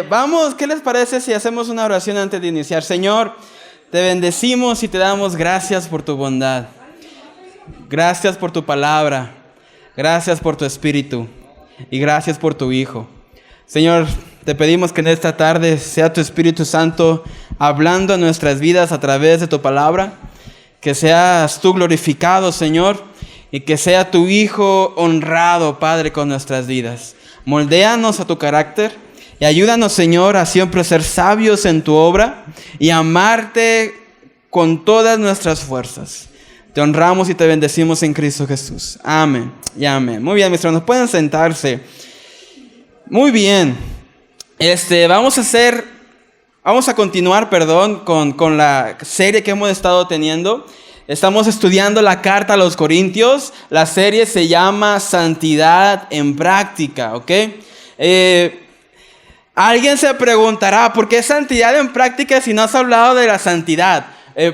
Vamos, ¿qué les parece si hacemos una oración antes de iniciar? Señor, te bendecimos y te damos gracias por tu bondad. Gracias por tu palabra. Gracias por tu Espíritu. Y gracias por tu Hijo. Señor, te pedimos que en esta tarde sea tu Espíritu Santo hablando a nuestras vidas a través de tu palabra. Que seas tú glorificado, Señor, y que sea tu Hijo honrado, Padre, con nuestras vidas. Moldéanos a tu carácter y ayúdanos, Señor, a siempre ser sabios en tu obra y amarte con todas nuestras fuerzas. Te honramos y te bendecimos en Cristo Jesús. Amén y amén. Muy bien, mis hermanos, pueden sentarse. Muy bien. Vamos a continuar, con la serie que hemos estado teniendo. Estamos estudiando la carta a los Corintios. La serie se llama Santidad en Práctica, ¿ok? Alguien se preguntará, ¿por qué santidad en práctica si no has hablado de la santidad?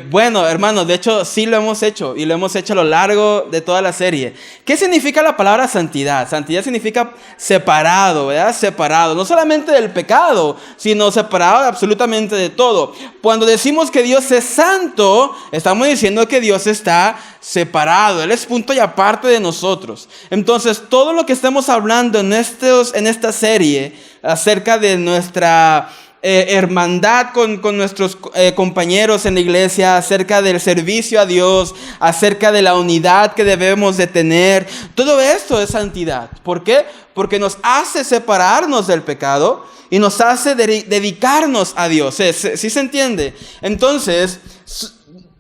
Bueno, hermanos, de hecho sí lo hemos hecho y lo hemos hecho a lo largo de toda la serie. ¿Qué significa la palabra santidad? Santidad significa separado, ¿verdad? Separado, no solamente del pecado, sino separado de absolutamente de todo. Cuando decimos que Dios es santo, estamos diciendo que Dios está separado. Él es punto y aparte de nosotros. Entonces, todo lo que estemos hablando en esta serie acerca de nuestra hermandad con nuestros compañeros en la iglesia, acerca del servicio a Dios, acerca de la unidad que debemos de tener. Todo esto es santidad. ¿Por qué? Porque nos hace separarnos del pecado y nos hace dedicarnos a Dios. ¿Sí se entiende? Entonces,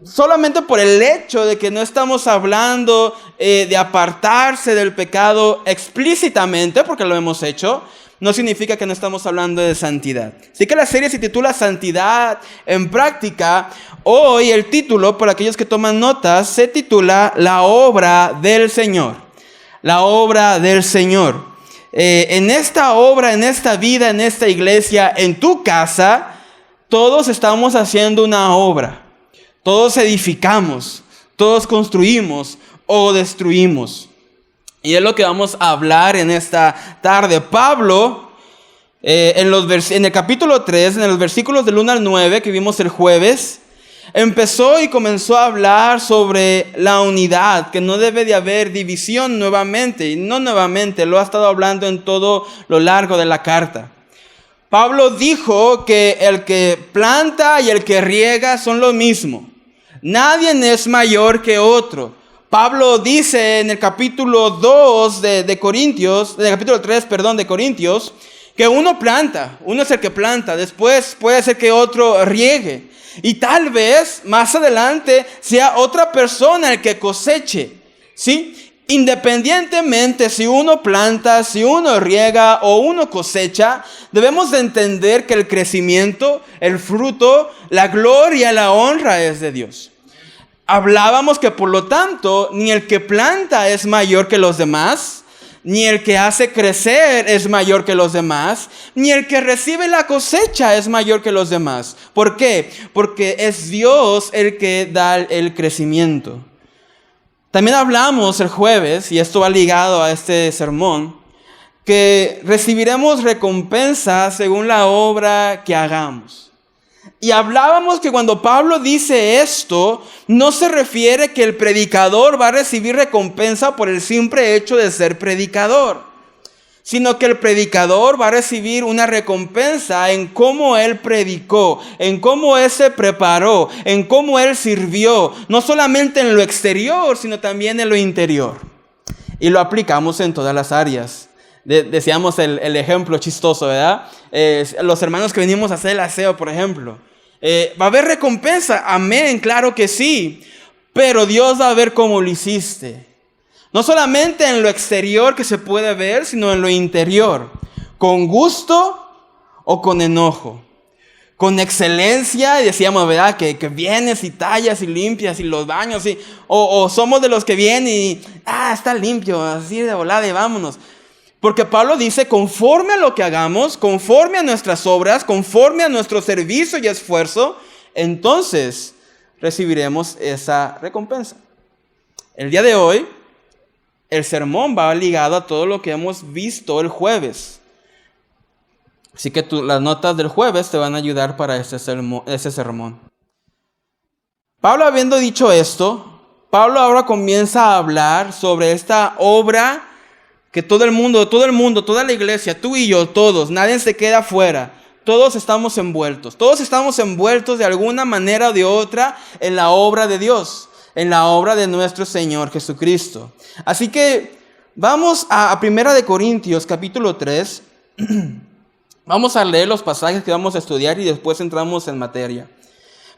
solamente por el hecho de que no estamos hablando de apartarse del pecado explícitamente, porque lo hemos hecho, no significa que no estamos hablando de santidad. Así que la serie se titula Santidad en Práctica. Hoy el título, para aquellos que toman notas, se titula La Obra del Señor. La Obra del Señor. En esta obra, en esta vida, en esta iglesia, en tu casa, todos estamos haciendo una obra. Todos edificamos, todos construimos o destruimos. Y es lo que vamos a hablar en esta tarde. Pablo, en el capítulo 3, en los versículos del 1 al 9 que vimos el jueves, empezó y comenzó a hablar sobre la unidad, que no debe de haber división nuevamente. Y no nuevamente, lo ha estado hablando en todo lo largo de la carta. Pablo dijo que el que planta y el que riega son lo mismo. Nadie es mayor que otro. Pablo dice en el capítulo 2 de Corintios, en el capítulo 3, de Corintios, que uno planta, uno es el que planta, después puede ser que otro riegue. Y tal vez más adelante sea otra persona el que coseche, ¿sí? Independientemente si uno planta, si uno riega o uno cosecha, debemos de entender que el crecimiento, el fruto, la gloria, la honra es de Dios. Hablábamos que por lo tanto, ni el que planta es mayor que los demás, ni el que hace crecer es mayor que los demás, ni el que recibe la cosecha es mayor que los demás. ¿Por qué? Porque es Dios el que da el crecimiento. También hablamos el jueves, y esto va ligado a este sermón, que recibiremos recompensa según la obra que hagamos. Y hablábamos que cuando Pablo dice esto, no se refiere que el predicador va a recibir recompensa por el simple hecho de ser predicador, sino que el predicador va a recibir una recompensa en cómo él predicó, en cómo él se preparó, en cómo él sirvió, no solamente en lo exterior, sino también en lo interior. Y lo aplicamos en todas las áreas. Decíamos el ejemplo chistoso, ¿verdad? Los hermanos que venimos a hacer el aseo, por ejemplo. ¿Va a haber recompensa? Amén, claro que sí. Pero Dios va a ver cómo lo hiciste. No solamente en lo exterior que se puede ver, sino en lo interior. Con gusto o con enojo. Con excelencia, y decíamos, ¿verdad? Que vienes y tallas y limpias y los baños. O somos de los que vienen y, está limpio, así de volada y vámonos. Porque Pablo dice, conforme a lo que hagamos, conforme a nuestras obras, conforme a nuestro servicio y esfuerzo, entonces recibiremos esa recompensa. El día de hoy, el sermón va ligado a todo lo que hemos visto el jueves. Así que las notas del jueves te van a ayudar para ese sermón. Pablo, habiendo dicho esto, Pablo ahora comienza a hablar sobre esta obra que todo el mundo, toda la iglesia, tú y yo, todos, nadie se queda fuera. Todos estamos envueltos de alguna manera o de otra en la obra de Dios, en la obra de nuestro Señor Jesucristo. Así que vamos a 1 Corintios capítulo 3. Vamos a leer los pasajes que vamos a estudiar y después entramos en materia.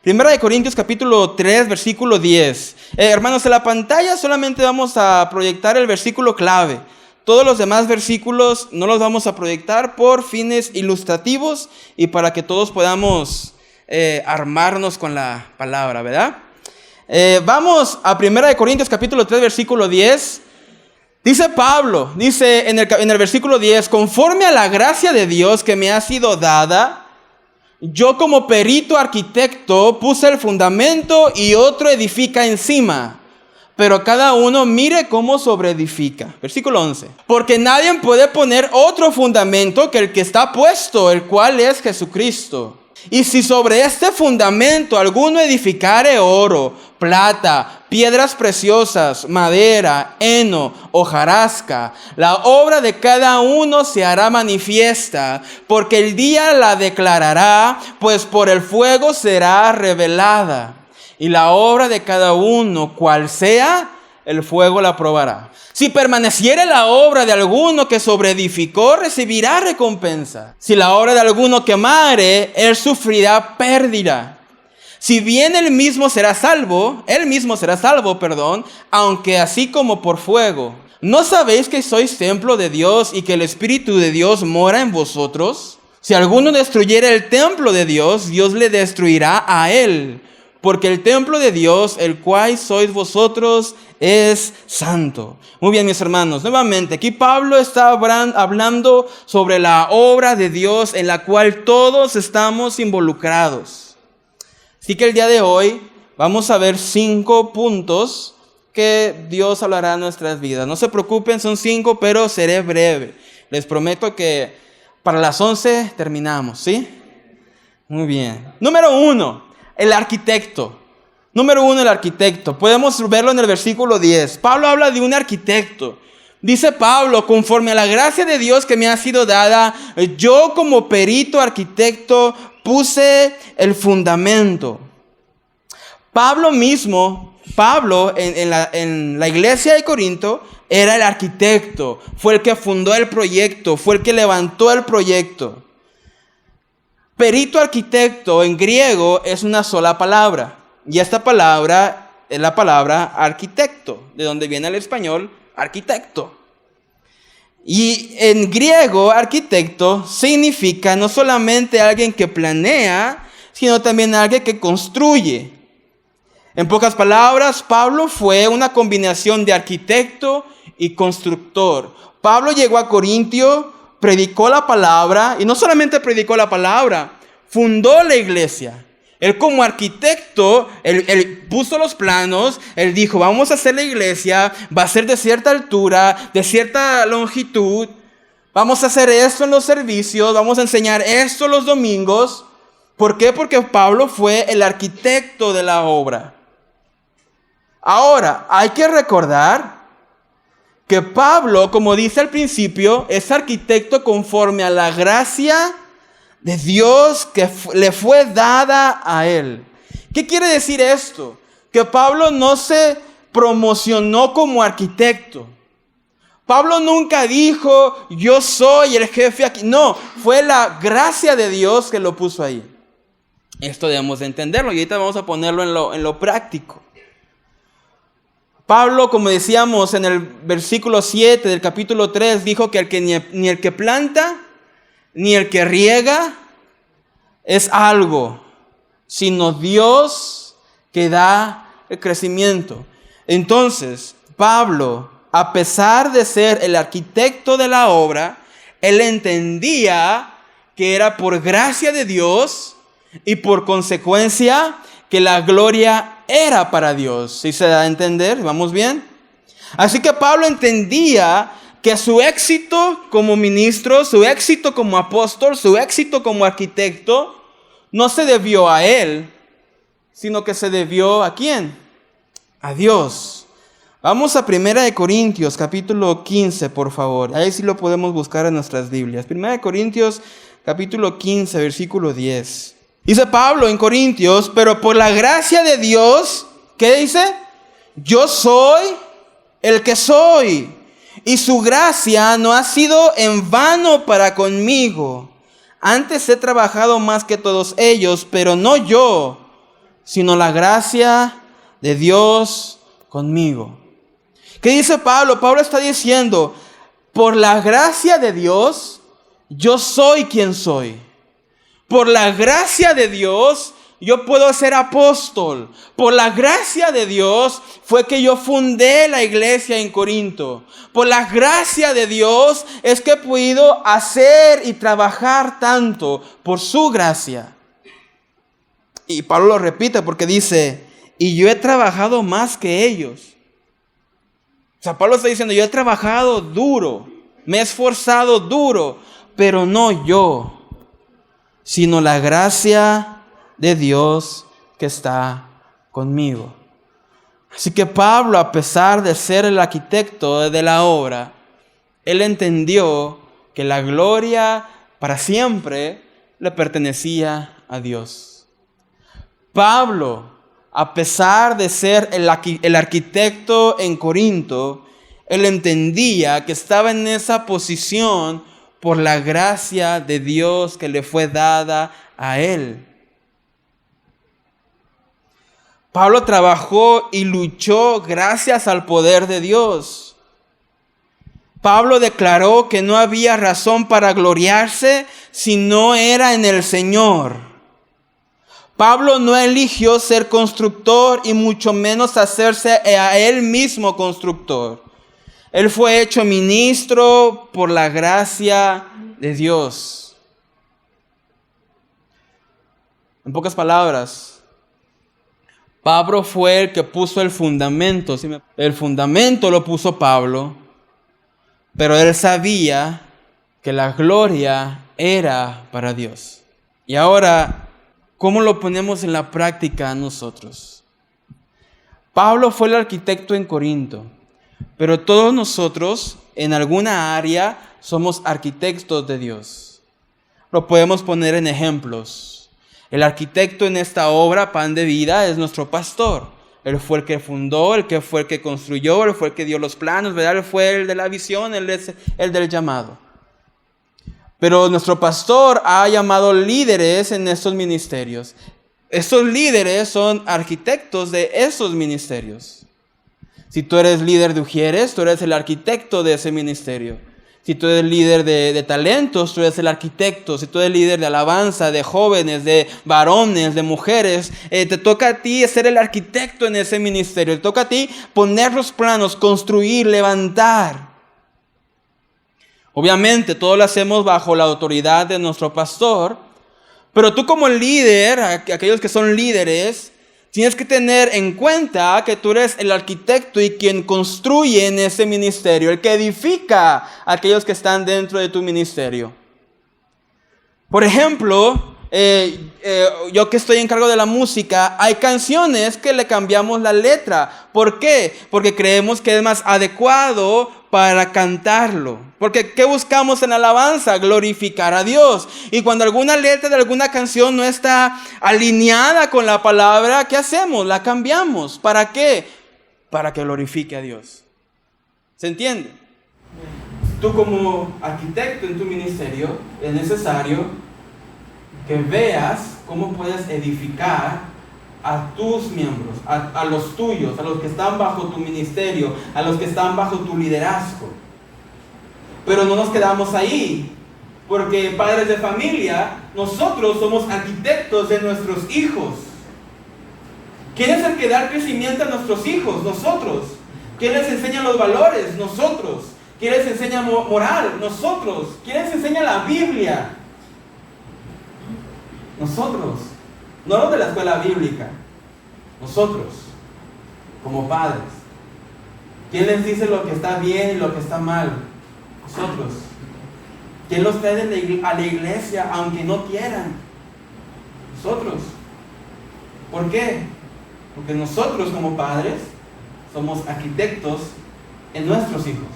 1 Corintios capítulo 3, versículo 10. Hermanos, en la pantalla solamente vamos a proyectar el versículo clave. Todos los demás versículos no los vamos a proyectar por fines ilustrativos y para que todos podamos armarnos con la palabra, ¿verdad? Vamos a 1 Corintios capítulo 3, versículo 10. Dice Pablo, dice en el versículo 10, conforme a la gracia de Dios que me ha sido dada, yo como perito arquitecto puse el fundamento y otro edifica encima. Pero cada uno mire cómo sobreedifica. Versículo 11. Porque nadie puede poner otro fundamento que el que está puesto, el cual es Jesucristo. Y si sobre este fundamento alguno edificare oro, plata, piedras preciosas, madera, heno, hojarasca, la obra de cada uno se hará manifiesta, porque el día la declarará, pues por el fuego será revelada. Y la obra de cada uno, cual sea, el fuego la probará. Si permaneciere la obra de alguno que sobreedificó, recibirá recompensa. Si la obra de alguno quemare, él sufrirá pérdida. Si bien él mismo será salvo, aunque así como por fuego. ¿No sabéis que sois templo de Dios y que el Espíritu de Dios mora en vosotros? Si alguno destruyere el templo de Dios, Dios le destruirá a él. Porque el templo de Dios, el cual sois vosotros, es santo. Muy bien, mis hermanos, nuevamente, aquí Pablo está hablando sobre la obra de Dios en la cual todos estamos involucrados. Así que el día de hoy vamos a ver 5 puntos que Dios hablará en nuestras vidas. No se preocupen, son 5, pero seré breve. Les prometo que para las 11 terminamos, ¿sí? Muy bien. Número 1. El arquitecto. Número 1, el arquitecto. Podemos verlo en el versículo 10. Pablo habla de un arquitecto. Dice Pablo, conforme a la gracia de Dios que me ha sido dada, yo como perito arquitecto puse el fundamento. Pablo en la iglesia de Corinto, era el arquitecto. Fue el que fundó el proyecto, fue el que levantó el proyecto. Perito arquitecto en griego es una sola palabra. Y esta palabra es la palabra arquitecto, de donde viene el español arquitecto. Y en griego, arquitecto significa no solamente alguien que planea, sino también alguien que construye. En pocas palabras, Pablo fue una combinación de arquitecto y constructor. Pablo llegó a Corintio, predicó la palabra, y no solamente predicó la palabra, fundó la iglesia. Él como arquitecto, él puso los planos, él dijo, vamos a hacer la iglesia, va a ser de cierta altura, de cierta longitud, vamos a hacer esto en los servicios, vamos a enseñar esto los domingos. ¿Por qué? Porque Pablo fue el arquitecto de la obra. Ahora, hay que recordar que Pablo, como dice al principio, es arquitecto conforme a la gracia de Dios que le fue dada a él. ¿Qué quiere decir esto? Que Pablo no se promocionó como arquitecto. Pablo nunca dijo, yo soy el jefe aquí. No, fue la gracia de Dios que lo puso ahí. Esto debemos de entenderlo y ahorita vamos a ponerlo en lo práctico. Pablo, como decíamos en el versículo 7 del capítulo 3, dijo que ni el que planta ni el que riega es algo, sino Dios que da el crecimiento. Entonces, Pablo, a pesar de ser el arquitecto de la obra, él entendía que era por gracia de Dios y por consecuencia que la gloria era para Dios. ¿Sí se da a entender? ¿Vamos bien? Así que Pablo entendía que su éxito como ministro, su éxito como apóstol, su éxito como arquitecto, no se debió a él, sino que se debió ¿a quién? A Dios. Vamos a 1 Corintios, capítulo 15, por favor. Ahí sí lo podemos buscar en nuestras Biblias. 1 Corintios, capítulo 15, versículo 10. Dice Pablo en Corintios, pero por la gracia de Dios, ¿qué dice? Yo soy el que soy, y su gracia no ha sido en vano para conmigo. Antes he trabajado más que todos ellos, pero no yo, sino la gracia de Dios conmigo. ¿Qué dice Pablo? Pablo está diciendo, por la gracia de Dios, yo soy quien soy. Por la gracia de Dios, yo puedo ser apóstol. Por la gracia de Dios fue que yo fundé la iglesia en Corinto. Por la gracia de Dios es que he podido hacer y trabajar tanto por su gracia. Y Pablo lo repite porque dice, y yo he trabajado más que ellos. O sea, Pablo está diciendo, yo he trabajado duro, me he esforzado duro, pero no yo, sino la gracia de Dios que está conmigo. Así que Pablo, a pesar de ser el arquitecto de la obra, él entendió que la gloria para siempre le pertenecía a Dios. Pablo, a pesar de ser el arquitecto en Corinto, él entendía que estaba en esa posición por la gracia de Dios que le fue dada a él. Pablo trabajó y luchó gracias al poder de Dios. Pablo declaró que no había razón para gloriarse si no era en el Señor. Pablo no eligió ser constructor y mucho menos hacerse a él mismo constructor. Él fue hecho ministro por la gracia de Dios. En pocas palabras, Pablo fue el que puso el fundamento. El fundamento lo puso Pablo, pero él sabía que la gloria era para Dios. Y ahora, ¿cómo lo ponemos en la práctica nosotros? Pablo fue el arquitecto en Corinto, pero todos nosotros en alguna área somos arquitectos de Dios. Lo podemos poner en ejemplos. El arquitecto en esta obra, Pan de Vida, es nuestro pastor. Él fue el que fundó, él fue el que construyó, él fue el que dio los planos, ¿verdad? Él fue el de la visión, él es el del llamado. Pero nuestro pastor ha llamado líderes en estos ministerios. Estos líderes son arquitectos de esos ministerios. Si tú eres líder de Ujieres, tú eres el arquitecto de ese ministerio. Si tú eres líder de talentos, tú eres el arquitecto. Si tú eres líder de alabanza, de jóvenes, de varones, de mujeres, te toca a ti ser el arquitecto en ese ministerio. Te toca a ti poner los planos, construir, levantar. Obviamente, todo lo hacemos bajo la autoridad de nuestro pastor, pero tú como líder, aquellos que son líderes, tienes que tener en cuenta que tú eres el arquitecto y quien construye en ese ministerio, el que edifica a aquellos que están dentro de tu ministerio. Por ejemplo, yo que estoy en cargo de la música, hay canciones que le cambiamos la letra. ¿Por qué? Porque creemos que es más adecuado para cantarlo. Porque ¿qué buscamos en alabanza? Glorificar a Dios. Y cuando alguna letra de alguna canción no está alineada con la palabra, ¿qué hacemos? La cambiamos. ¿Para qué? Para que glorifique a Dios. ¿Se entiende? Tú como arquitecto en tu ministerio es necesario que veas cómo puedes edificar a tus miembros, a los tuyos, a los que están bajo tu ministerio, a los que están bajo tu liderazgo. Pero no nos quedamos ahí, porque padres de familia, nosotros somos arquitectos de nuestros hijos. ¿Quién es el que da crecimiento a nuestros hijos? Nosotros. ¿Quién les enseña los valores? Nosotros. ¿Quién les enseña moral? Nosotros. ¿Quién les enseña la Biblia? Nosotros. No los de la escuela bíblica. Nosotros, como padres. ¿Quién les dice lo que está bien y lo que está mal? Nosotros. ¿Quién los trae a la iglesia aunque no quieran? Nosotros. ¿Por qué? Porque nosotros como padres somos arquitectos en nuestros hijos.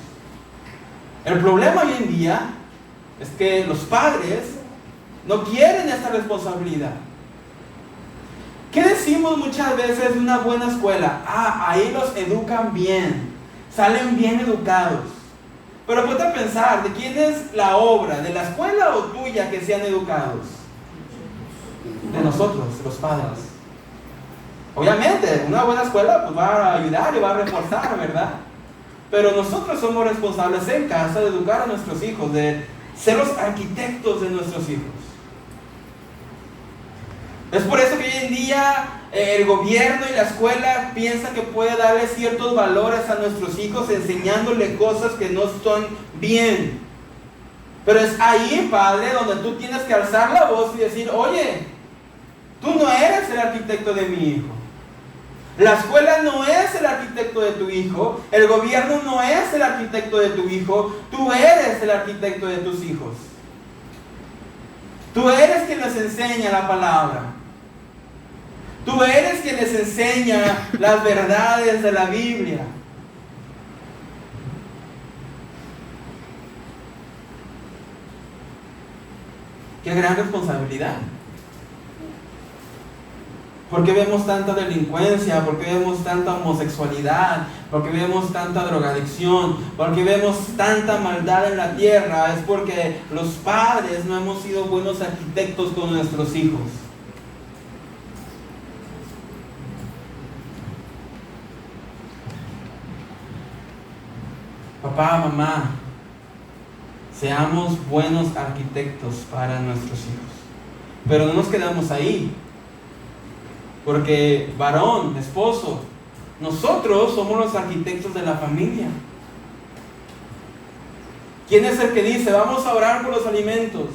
El problema hoy en día es que los padres no quieren esta responsabilidad. ¿Qué decimos muchas veces de una buena escuela? Ahí los educan bien, salen bien educados. Pero ponte a pensar, ¿de quién es la obra? ¿De la escuela o tuya que sean educados? De nosotros, los padres. Obviamente, una buena escuela pues va a ayudar y va a reforzar, ¿verdad? Pero nosotros somos responsables en casa de educar a nuestros hijos, de ser los arquitectos de nuestros hijos. Es por eso que hoy en día el gobierno y la escuela piensan que puede darle ciertos valores a nuestros hijos enseñándole cosas que no son bien. Pero es ahí, padre, donde tú tienes que alzar la voz y decir, oye, tú no eres el arquitecto de mi hijo. La escuela no es el arquitecto de tu hijo. El gobierno no es el arquitecto de tu hijo. Tú eres el arquitecto de tus hijos. Tú eres quien les enseña la palabra. Tú eres quien les enseña las verdades de la Biblia. Qué gran responsabilidad. ¿Por qué vemos tanta delincuencia? ¿Por qué vemos tanta homosexualidad? ¿Por qué vemos tanta drogadicción? ¿Por qué vemos tanta maldad en la tierra? Es porque los padres no hemos sido buenos arquitectos con nuestros hijos. Papá, mamá, seamos buenos arquitectos para nuestros hijos. Pero no nos quedamos ahí. Porque varón, esposo, nosotros somos los arquitectos de la familia. ¿Quién es el que dice, vamos a orar por los alimentos?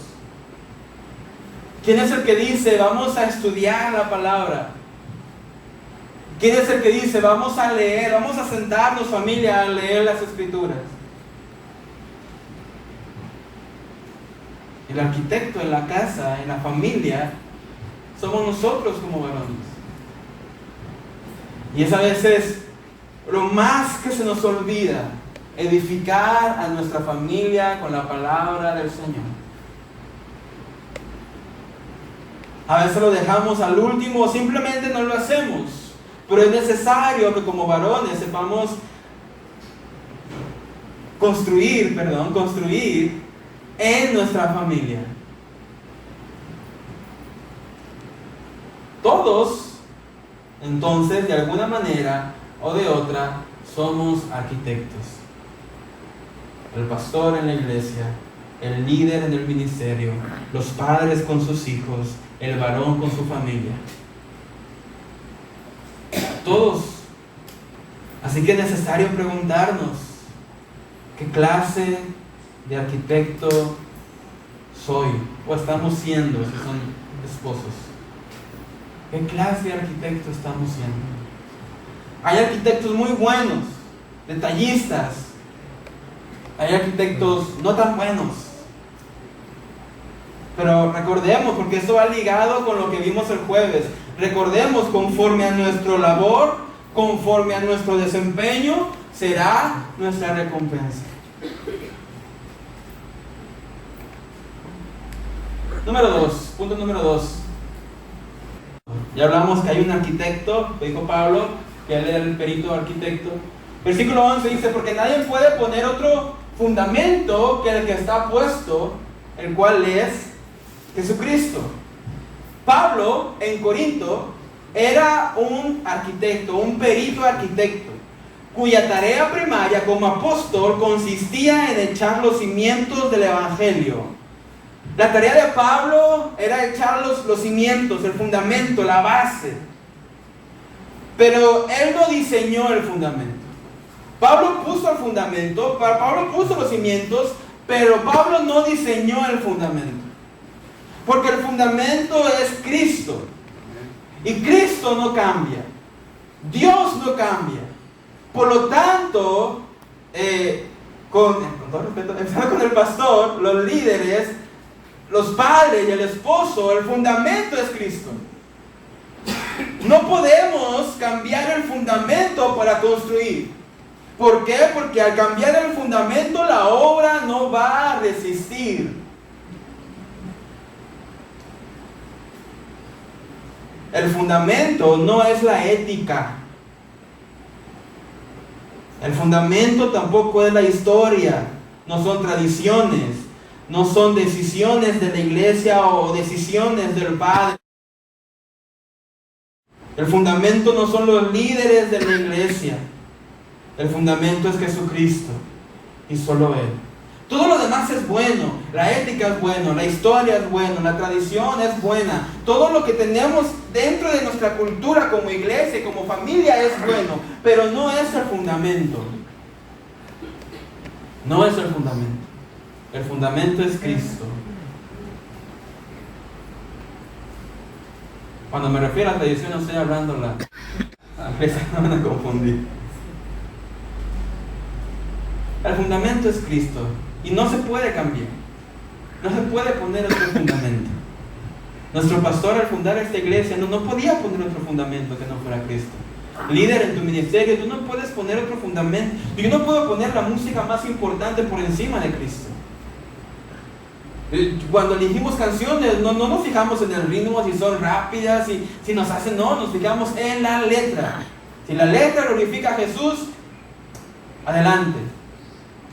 ¿Quién es el que dice, vamos a estudiar la palabra? ¿Quién es el que dice, vamos a leer, vamos a sentarnos familia a leer las escrituras? El arquitecto en la casa, en la familia, somos nosotros como varones. Y es a veces lo más que se nos olvida, edificar a nuestra familia con la palabra del Señor. A veces lo dejamos al último o simplemente no lo hacemos. Pero es necesario que como varones sepamos construir en nuestra familia. Todos, entonces, de alguna manera o de otra, somos arquitectos. El pastor en la iglesia, el líder en el ministerio, los padres con sus hijos, el varón con su familia. Todos. Así que es necesario preguntarnos, ¿qué clase de arquitecto soy? ¿O estamos siendo si son esposos? ¿Qué clase de arquitecto estamos siendo? Hay arquitectos muy buenos, detallistas. Hay arquitectos no tan buenos. Pero recordemos, porque esto va ligado con lo que vimos el jueves. Recordemos, conforme a nuestra labor, conforme a nuestro desempeño, será nuestra recompensa. Punto número 2. Ya hablamos que hay un arquitecto, dijo Pablo, que él era el perito arquitecto. Versículo 11 dice, porque nadie puede poner otro fundamento que el que está puesto, el cual es Jesucristo. Pablo en Corinto era un arquitecto, un perito arquitecto, cuya tarea primaria como apóstol consistía en echar los cimientos del evangelio. La tarea de Pablo era echar los cimientos, el fundamento, la base. Pero él no diseñó el fundamento. Pablo puso el fundamento, Pablo puso los cimientos, pero Pablo no diseñó el fundamento. Porque el fundamento es Cristo. Y Cristo no cambia. Dios no cambia. Por lo tanto, con todo respeto, empezando con el pastor, los líderes, los padres y el esposo, el fundamento es Cristo. No podemos cambiar el fundamento para construir. ¿Por qué? Porque al cambiar el fundamento la obra no va a resistir. El fundamento no es la ética. El fundamento tampoco es la historia. No son tradiciones. No son decisiones de la iglesia o decisiones del padre. El fundamento no son los líderes de la iglesia. El fundamento es Jesucristo y solo Él. Todo lo demás es bueno. La ética es buena, la historia es buena, la tradición es buena. Todo lo que tenemos dentro de nuestra cultura como iglesia, como familia es bueno, pero no es el fundamento. No es el fundamento. El fundamento es Cristo. Cuando me refiero a tradición, no estoy hablando a veces me van a confundir. El fundamento es Cristo y no se puede cambiar. No se puede poner otro fundamento. Nuestro pastor al fundar esta iglesia no podía poner otro fundamento que no fuera Cristo. Líder en tu ministerio, tú no puedes poner otro fundamento. Yo no puedo poner la música más importante por encima de Cristo. Cuando elegimos canciones, no nos fijamos en el ritmo, si son rápidas, si nos hacen, no, nos fijamos en la letra. Si la letra glorifica a Jesús, adelante.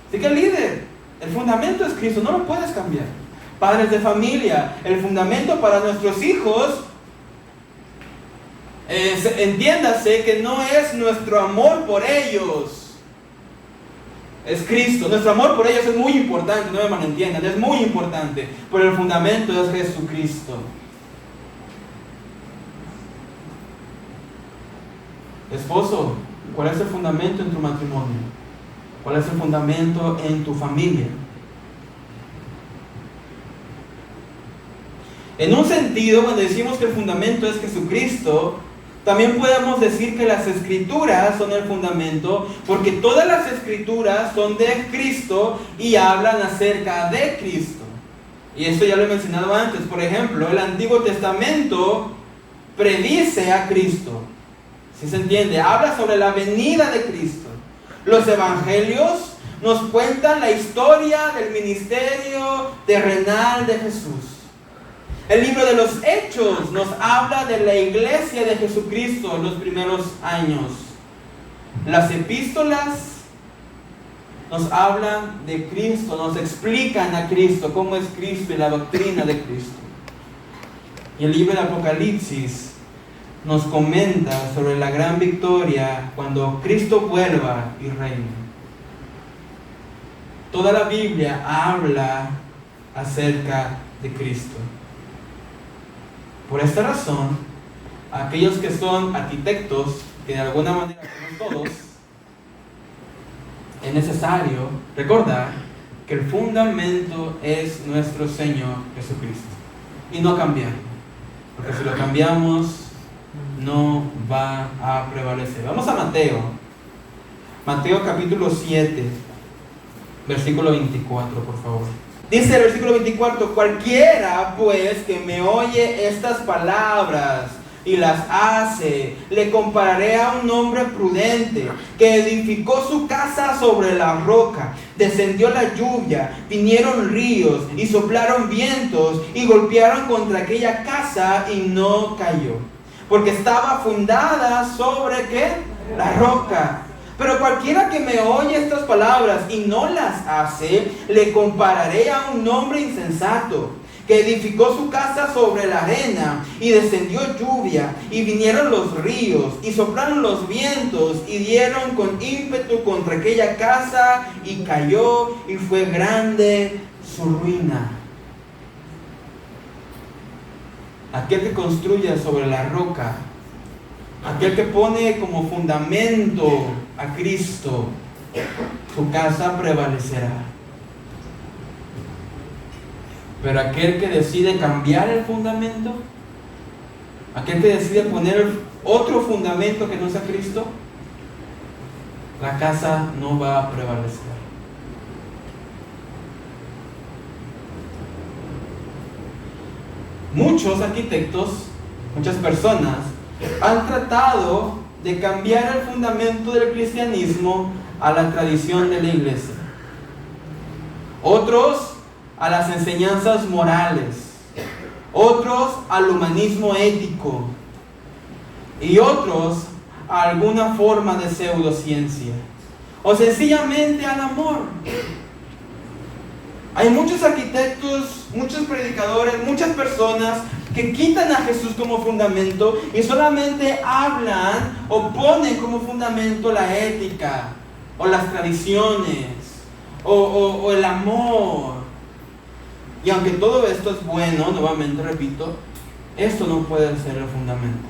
Así que líder, el fundamento es Cristo, no lo puedes cambiar. Padres de familia, el fundamento para nuestros hijos, entiéndase que no es nuestro amor por ellos. Es Cristo. Nuestro amor por ellos es muy importante, no me malentiendan, es muy importante. Pero el fundamento es Jesucristo. Esposo, ¿cuál es el fundamento en tu matrimonio? ¿Cuál es el fundamento en tu familia? En un sentido, cuando decimos que el fundamento es Jesucristo, también podemos decir que las Escrituras son el fundamento, porque todas las Escrituras son de Cristo y hablan acerca de Cristo. Y esto ya lo he mencionado antes. Por ejemplo, el Antiguo Testamento predice a Cristo. ¿Sí se entiende? Habla sobre la venida de Cristo. Los Evangelios nos cuentan la historia del ministerio terrenal de Jesús. El libro de los Hechos nos habla de la iglesia de Jesucristo en los primeros años. Las epístolas nos hablan de Cristo, nos explican a Cristo, cómo es Cristo y la doctrina de Cristo. Y el libro de Apocalipsis nos comenta sobre la gran victoria cuando Cristo vuelva y reine. Toda la Biblia habla acerca de Cristo. Por esta razón, aquellos que son arquitectos, que de alguna manera somos todos, es necesario recordar que el fundamento es nuestro Señor Jesucristo. Y no cambiarlo. Porque si lo cambiamos, no va a prevalecer. Vamos a Mateo. Mateo capítulo 7, versículo 24, por favor. Dice el versículo 24: cualquiera pues que me oye estas palabras y las hace, le compararé a un hombre prudente que edificó su casa sobre la roca. Descendió la lluvia, vinieron ríos y soplaron vientos y golpearon contra aquella casa y no cayó, porque estaba fundada sobre ¿qué? La roca. Pero cualquiera que me oye estas palabras y no las hace, le compararé a un hombre insensato que edificó su casa sobre la arena, y descendió lluvia, y vinieron los ríos, y soplaron los vientos, y dieron con ímpetu contra aquella casa, y cayó, y fue grande su ruina. Aquel que construye sobre la roca, aquel que pone como fundamento a Cristo, su casa prevalecerá. Pero aquel que decide cambiar el fundamento, aquel que decide poner otro fundamento que no sea Cristo, la casa no va a prevalecer. Muchos arquitectos, muchas personas, han tratado de cambiar el fundamento del cristianismo a la tradición de la iglesia. Otros a las enseñanzas morales. Otros al humanismo ético. Y otros a alguna forma de pseudociencia. O sencillamente al amor. Hay muchos arquitectos, muchos predicadores, muchas personas que quitan a Jesús como fundamento y solamente hablan o ponen como fundamento la ética o las tradiciones o el amor. Y aunque todo esto es bueno, nuevamente repito, esto no puede ser el fundamento.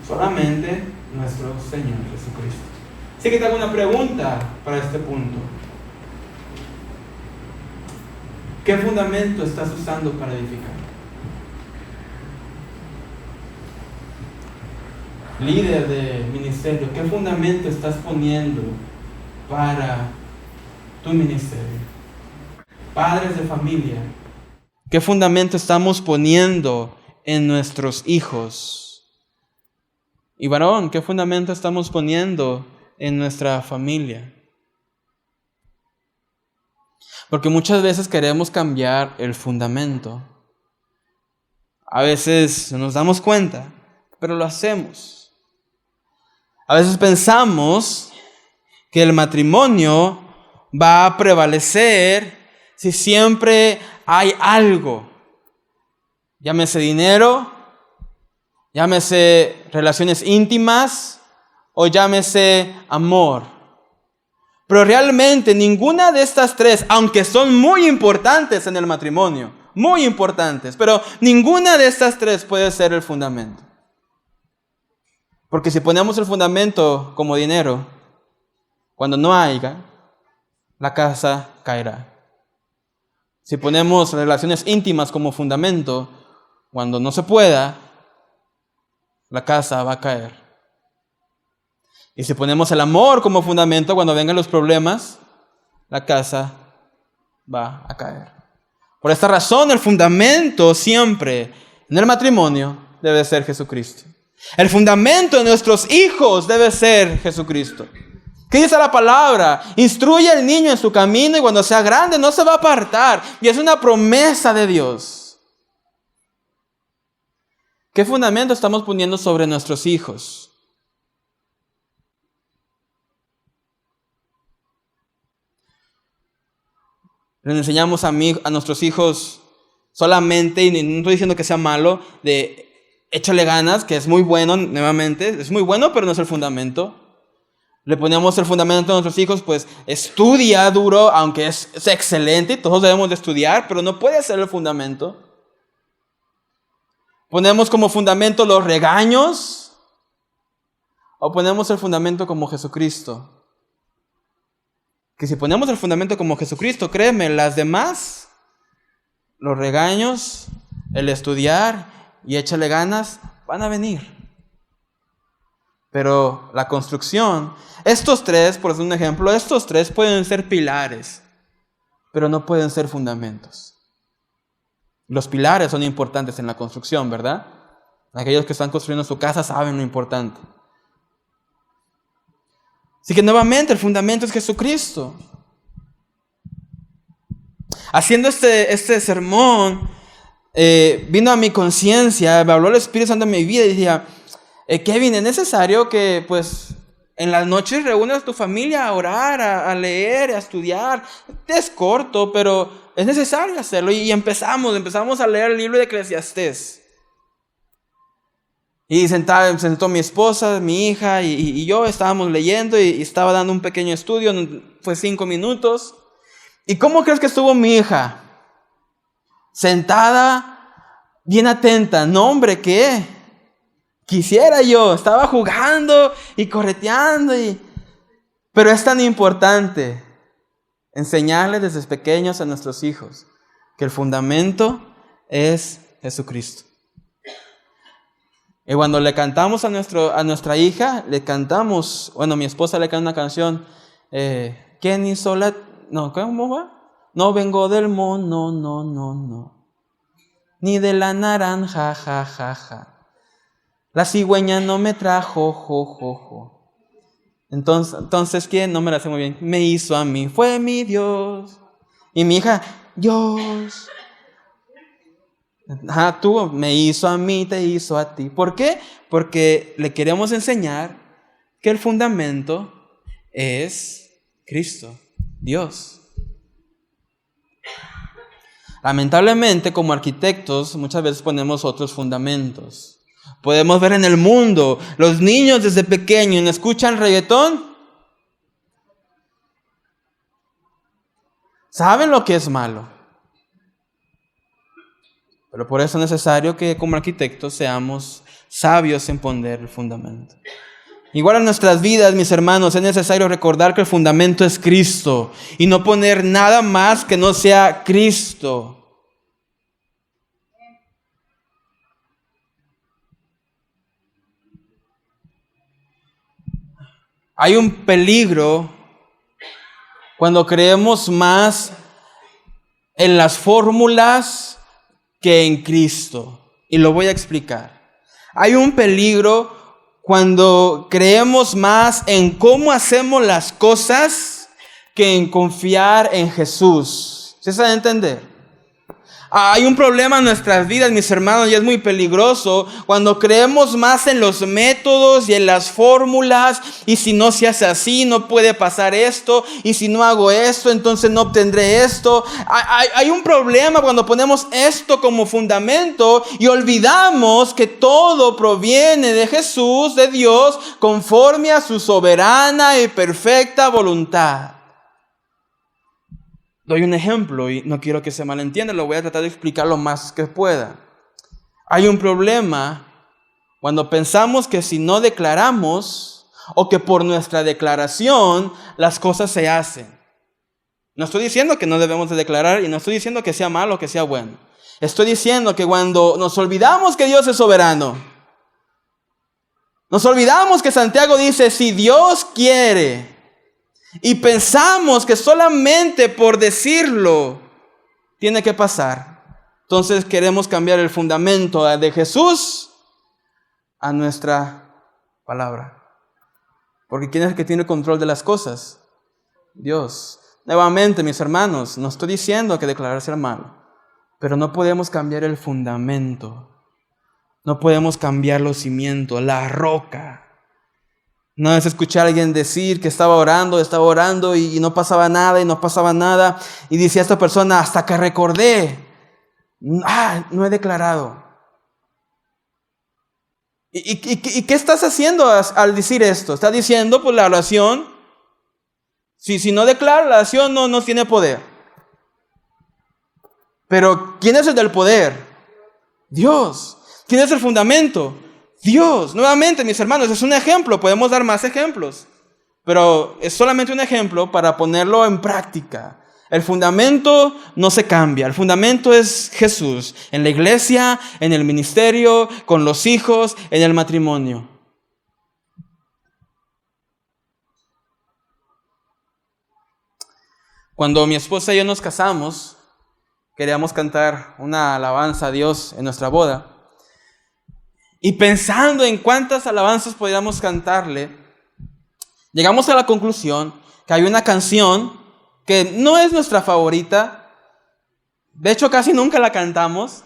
Solamente nuestro Señor Jesucristo. Así que te hago una pregunta para este punto. ¿Qué fundamento estás usando para edificar? Líder de ministerio, ¿qué fundamento estás poniendo para tu ministerio? Padres de familia, ¿qué fundamento estamos poniendo en nuestros hijos? Y varón, ¿qué fundamento estamos poniendo en nuestra familia? Porque muchas veces queremos cambiar el fundamento. A veces no nos damos cuenta, pero lo hacemos. A veces pensamos que el matrimonio va a prevalecer si siempre hay algo. Llámese dinero, llámese relaciones íntimas o llámese amor. Pero realmente ninguna de estas tres, aunque son muy importantes en el matrimonio, muy importantes, pero ninguna de estas tres puede ser el fundamento. Porque si ponemos el fundamento como dinero, cuando no haya, la casa caerá. Si ponemos relaciones íntimas como fundamento, cuando no se pueda, la casa va a caer. Y si ponemos el amor como fundamento, cuando vengan los problemas, la casa va a caer. Por esta razón, el fundamento siempre en el matrimonio debe ser Jesucristo. El fundamento de nuestros hijos debe ser Jesucristo. ¿Qué dice la palabra? Instruye al niño en su camino y cuando sea grande no se va a apartar. Y es una promesa de Dios. ¿Qué fundamento estamos poniendo sobre nuestros hijos? Les enseñamos a nuestros hijos solamente, y no estoy diciendo que sea malo, de échale ganas, que es muy bueno, nuevamente, es muy bueno, pero no es el fundamento. Le ponemos el fundamento a nuestros hijos, pues estudia duro, aunque es excelente, todos debemos de estudiar, pero no puede ser el fundamento. Ponemos como fundamento los regaños, o ponemos el fundamento como Jesucristo. Que si ponemos el fundamento como Jesucristo, créeme, las demás, los regaños, el estudiar y échale ganas, van a venir. Pero la construcción, estos tres, por hacer un ejemplo, estos tres pueden ser pilares, pero no pueden ser fundamentos. Los pilares son importantes en la construcción, ¿verdad? Aquellos que están construyendo su casa saben lo importante. Así que nuevamente el fundamento es Jesucristo. Haciendo este sermón, vino a mi conciencia, me habló el Espíritu Santo en mi vida y decía, Kevin, es necesario que pues en las noches reúnas a tu familia a orar, a leer, a estudiar. Es corto, pero es necesario hacerlo. Y empezamos a leer el libro de Eclesiastés. Y se sentó mi esposa, mi hija y yo estábamos leyendo y estaba dando un pequeño estudio, fue 5 minutos. ¿Y cómo crees que estuvo mi hija? Sentada, bien atenta. No, hombre, ¿qué? Quisiera yo, estaba jugando y correteando. Pero es tan importante enseñarles desde pequeños a nuestros hijos que el fundamento es Jesucristo. Y cuando le cantamos a nuestra hija, le cantamos, mi esposa le canta una canción, ¿quién hizo la...? No, ¿cómo va? No vengo del mono, no. ni de la naranja, ja, ja, ja. La cigüeña no me trajo, jo, jo, jo. Entonces, ¿quién? No me la sé muy bien. Me hizo a mí, fue mi Dios. Y mi hija, Dios. Tú me hizo a mí, te hizo a ti. ¿Por qué? Porque le queremos enseñar que el fundamento es Cristo, Dios. Lamentablemente, como arquitectos, muchas veces ponemos otros fundamentos. Podemos ver en el mundo, los niños desde pequeños escuchan reggaetón. Saben lo que es malo. Pero por eso es necesario que como arquitectos seamos sabios en poner el fundamento. Igual en nuestras vidas, mis hermanos, es necesario recordar que el fundamento es Cristo y no poner nada más que no sea Cristo. Hay un peligro cuando creemos más en las fórmulas que en Cristo. Y lo voy a explicar. Hay un peligro cuando creemos más en cómo hacemos las cosas que en confiar en Jesús. ¿Se sabe entender? Hay un problema en nuestras vidas, mis hermanos, y es muy peligroso cuando creemos más en los métodos y en las fórmulas, y si no se hace así, no puede pasar esto, y si no hago esto, entonces no obtendré esto. Hay un problema cuando ponemos esto como fundamento y olvidamos que todo proviene de Jesús, de Dios, conforme a su soberana y perfecta voluntad. Doy un ejemplo y no quiero que se malentienda, lo voy a tratar de explicar lo más que pueda. Hay un problema cuando pensamos que si no declaramos o que por nuestra declaración las cosas se hacen. No estoy diciendo que no debemos de declarar y no estoy diciendo que sea malo o que sea bueno. Estoy diciendo que cuando nos olvidamos que Dios es soberano, nos olvidamos que Santiago dice, si Dios quiere, y pensamos que solamente por decirlo tiene que pasar. Entonces queremos cambiar el fundamento de Jesús a nuestra palabra. Porque ¿quién es el que tiene control de las cosas? Dios. Nuevamente, mis hermanos, no estoy diciendo que declarar sea malo, pero no podemos cambiar el fundamento. No podemos cambiar los cimientos, la roca. No es escuchar a alguien decir que estaba orando y no pasaba nada. Y decía esta persona, hasta que recordé, no he declarado. ¿Y qué estás haciendo al decir esto? Estás diciendo, pues la oración, si no declaro, la oración no tiene poder. Pero ¿quién es el del poder? Dios. ¿Quién es el fundamento? Dios. Nuevamente, mis hermanos, es un ejemplo. Podemos dar más ejemplos. Pero es solamente un ejemplo para ponerlo en práctica. El fundamento no se cambia. El fundamento es Jesús. En la iglesia, en el ministerio, con los hijos, en el matrimonio. Cuando mi esposa y yo nos casamos, queríamos cantar una alabanza a Dios en nuestra boda. Y pensando en cuántas alabanzas podíamos cantarle, llegamos a la conclusión que hay una canción que no es nuestra favorita. De hecho, casi nunca la cantamos.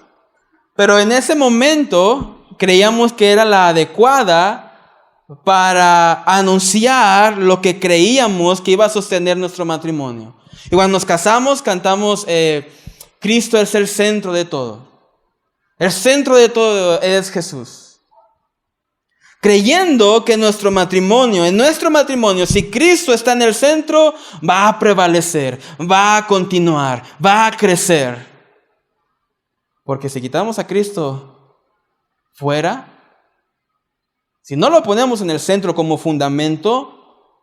Pero en ese momento creíamos que era la adecuada para anunciar lo que creíamos que iba a sostener nuestro matrimonio. Y cuando nos casamos, cantamos Cristo es el centro de todo. El centro de todo es Jesús. Creyendo que en nuestro matrimonio, si Cristo está en el centro, va a prevalecer, va a continuar, va a crecer. Porque si quitamos a Cristo fuera, si no lo ponemos en el centro como fundamento,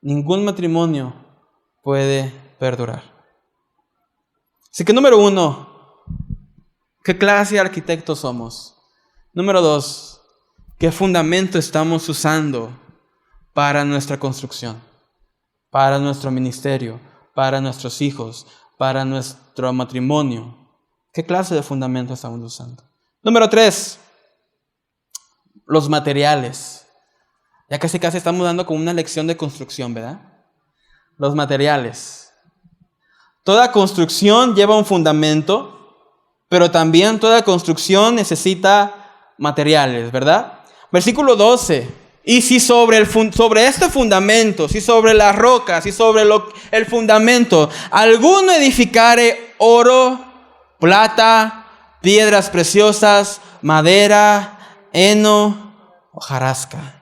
ningún matrimonio puede perdurar. Así que número 1, ¿qué clase de arquitectos somos? Número 2, ¿qué fundamento estamos usando para nuestra construcción? Para nuestro ministerio, para nuestros hijos, para nuestro matrimonio. ¿Qué clase de fundamento estamos usando? Número 3, los materiales. Ya casi estamos dando como una lección de construcción, ¿verdad? Los materiales. Toda construcción lleva un fundamento, pero también toda construcción necesita materiales, ¿verdad? Versículo 12. Y si sobre este fundamento, si sobre la roca, si sobre el fundamento, alguno edificare oro, plata, piedras preciosas, madera, heno, hojarasca.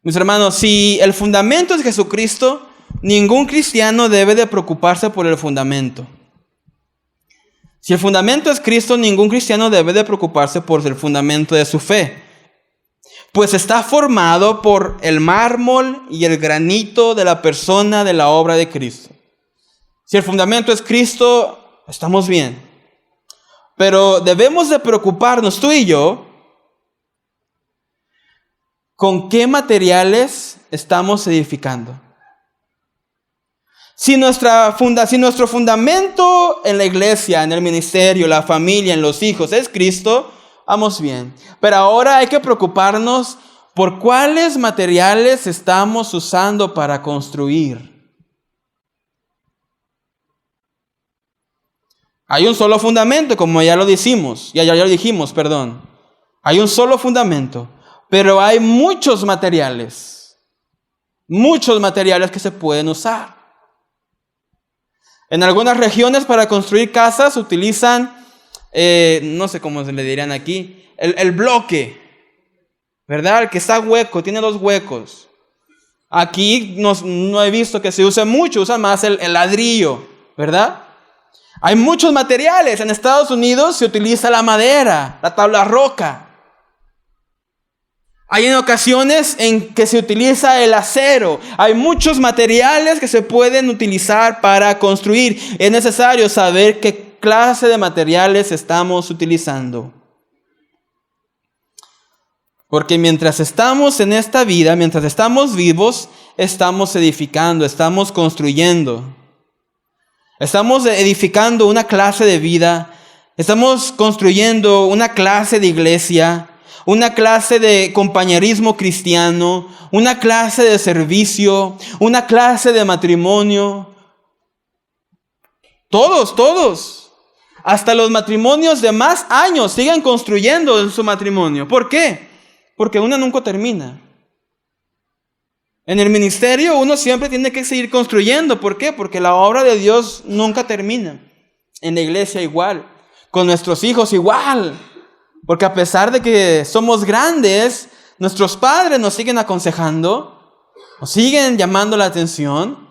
Mis hermanos, si el fundamento es Jesucristo, ningún cristiano debe de preocuparse por el fundamento. Si el fundamento es Cristo, ningún cristiano debe de preocuparse por el fundamento de su fe, pues está formado por el mármol y el granito de la persona de la obra de Cristo. Si el fundamento es Cristo, estamos bien. Pero debemos de preocuparnos, tú y yo, ¿con qué materiales estamos edificando? Si nuestro fundamento en la iglesia, en el ministerio, la familia, en los hijos es Cristo, vamos bien. Pero ahora hay que preocuparnos por cuáles materiales estamos usando para construir. Hay un solo fundamento, como ya lo dijimos. Hay un solo fundamento, pero hay muchos materiales que se pueden usar. En algunas regiones para construir casas utilizan, no sé cómo se le dirían aquí, el bloque, ¿verdad? El que está hueco, tiene 2 huecos. Aquí no he visto que se use mucho, usan más el ladrillo, ¿verdad? Hay muchos materiales. En Estados Unidos se utiliza la madera, la tabla roca. Hay en ocasiones en que se utiliza el acero. Hay muchos materiales que se pueden utilizar para construir. Es necesario saber qué clase de materiales estamos utilizando. Porque mientras estamos en esta vida, mientras estamos vivos, estamos edificando, estamos construyendo. Estamos edificando una clase de vida. Estamos construyendo una clase de iglesia. Una clase de compañerismo cristiano, una clase de servicio, una clase de matrimonio. Todos. Hasta los matrimonios de más años siguen construyendo su matrimonio. ¿Por qué? Porque uno nunca termina. En el ministerio uno siempre tiene que seguir construyendo. ¿Por qué? Porque la obra de Dios nunca termina. En la iglesia igual. Con nuestros hijos igual. Porque a pesar de que somos grandes, nuestros padres nos siguen aconsejando, nos siguen llamando la atención.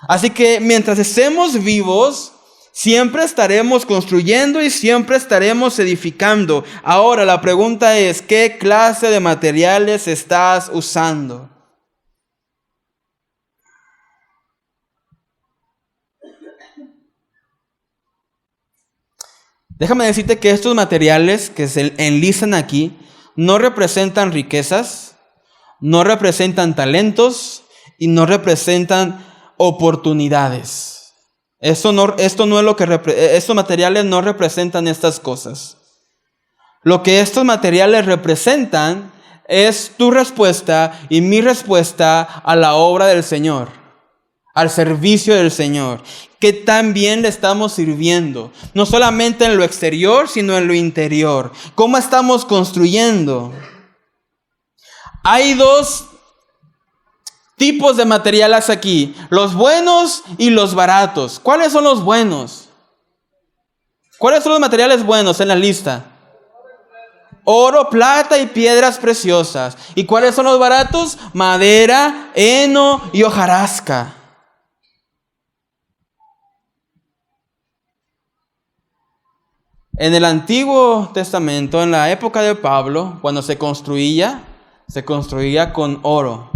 Así que mientras estemos vivos, siempre estaremos construyendo y siempre estaremos edificando. Ahora la pregunta es, ¿qué clase de materiales estás usando? Déjame decirte que estos materiales que se enlistan aquí no representan riquezas, no representan talentos y no representan oportunidades. Estos materiales no representan estas cosas. Lo que estos materiales representan es tu respuesta y mi respuesta a la obra del Señor, al servicio del Señor, que también le estamos sirviendo, no solamente en lo exterior, sino en lo interior. ¿Cómo estamos construyendo? Hay 2 tipos de materiales aquí, los buenos y los baratos. ¿Cuáles son los buenos? ¿Cuáles son los materiales buenos en la lista? Oro, plata y piedras preciosas. ¿Y cuáles son los baratos? Madera, heno y hojarasca. En el Antiguo Testamento, en la época de Pablo, cuando se construía con oro.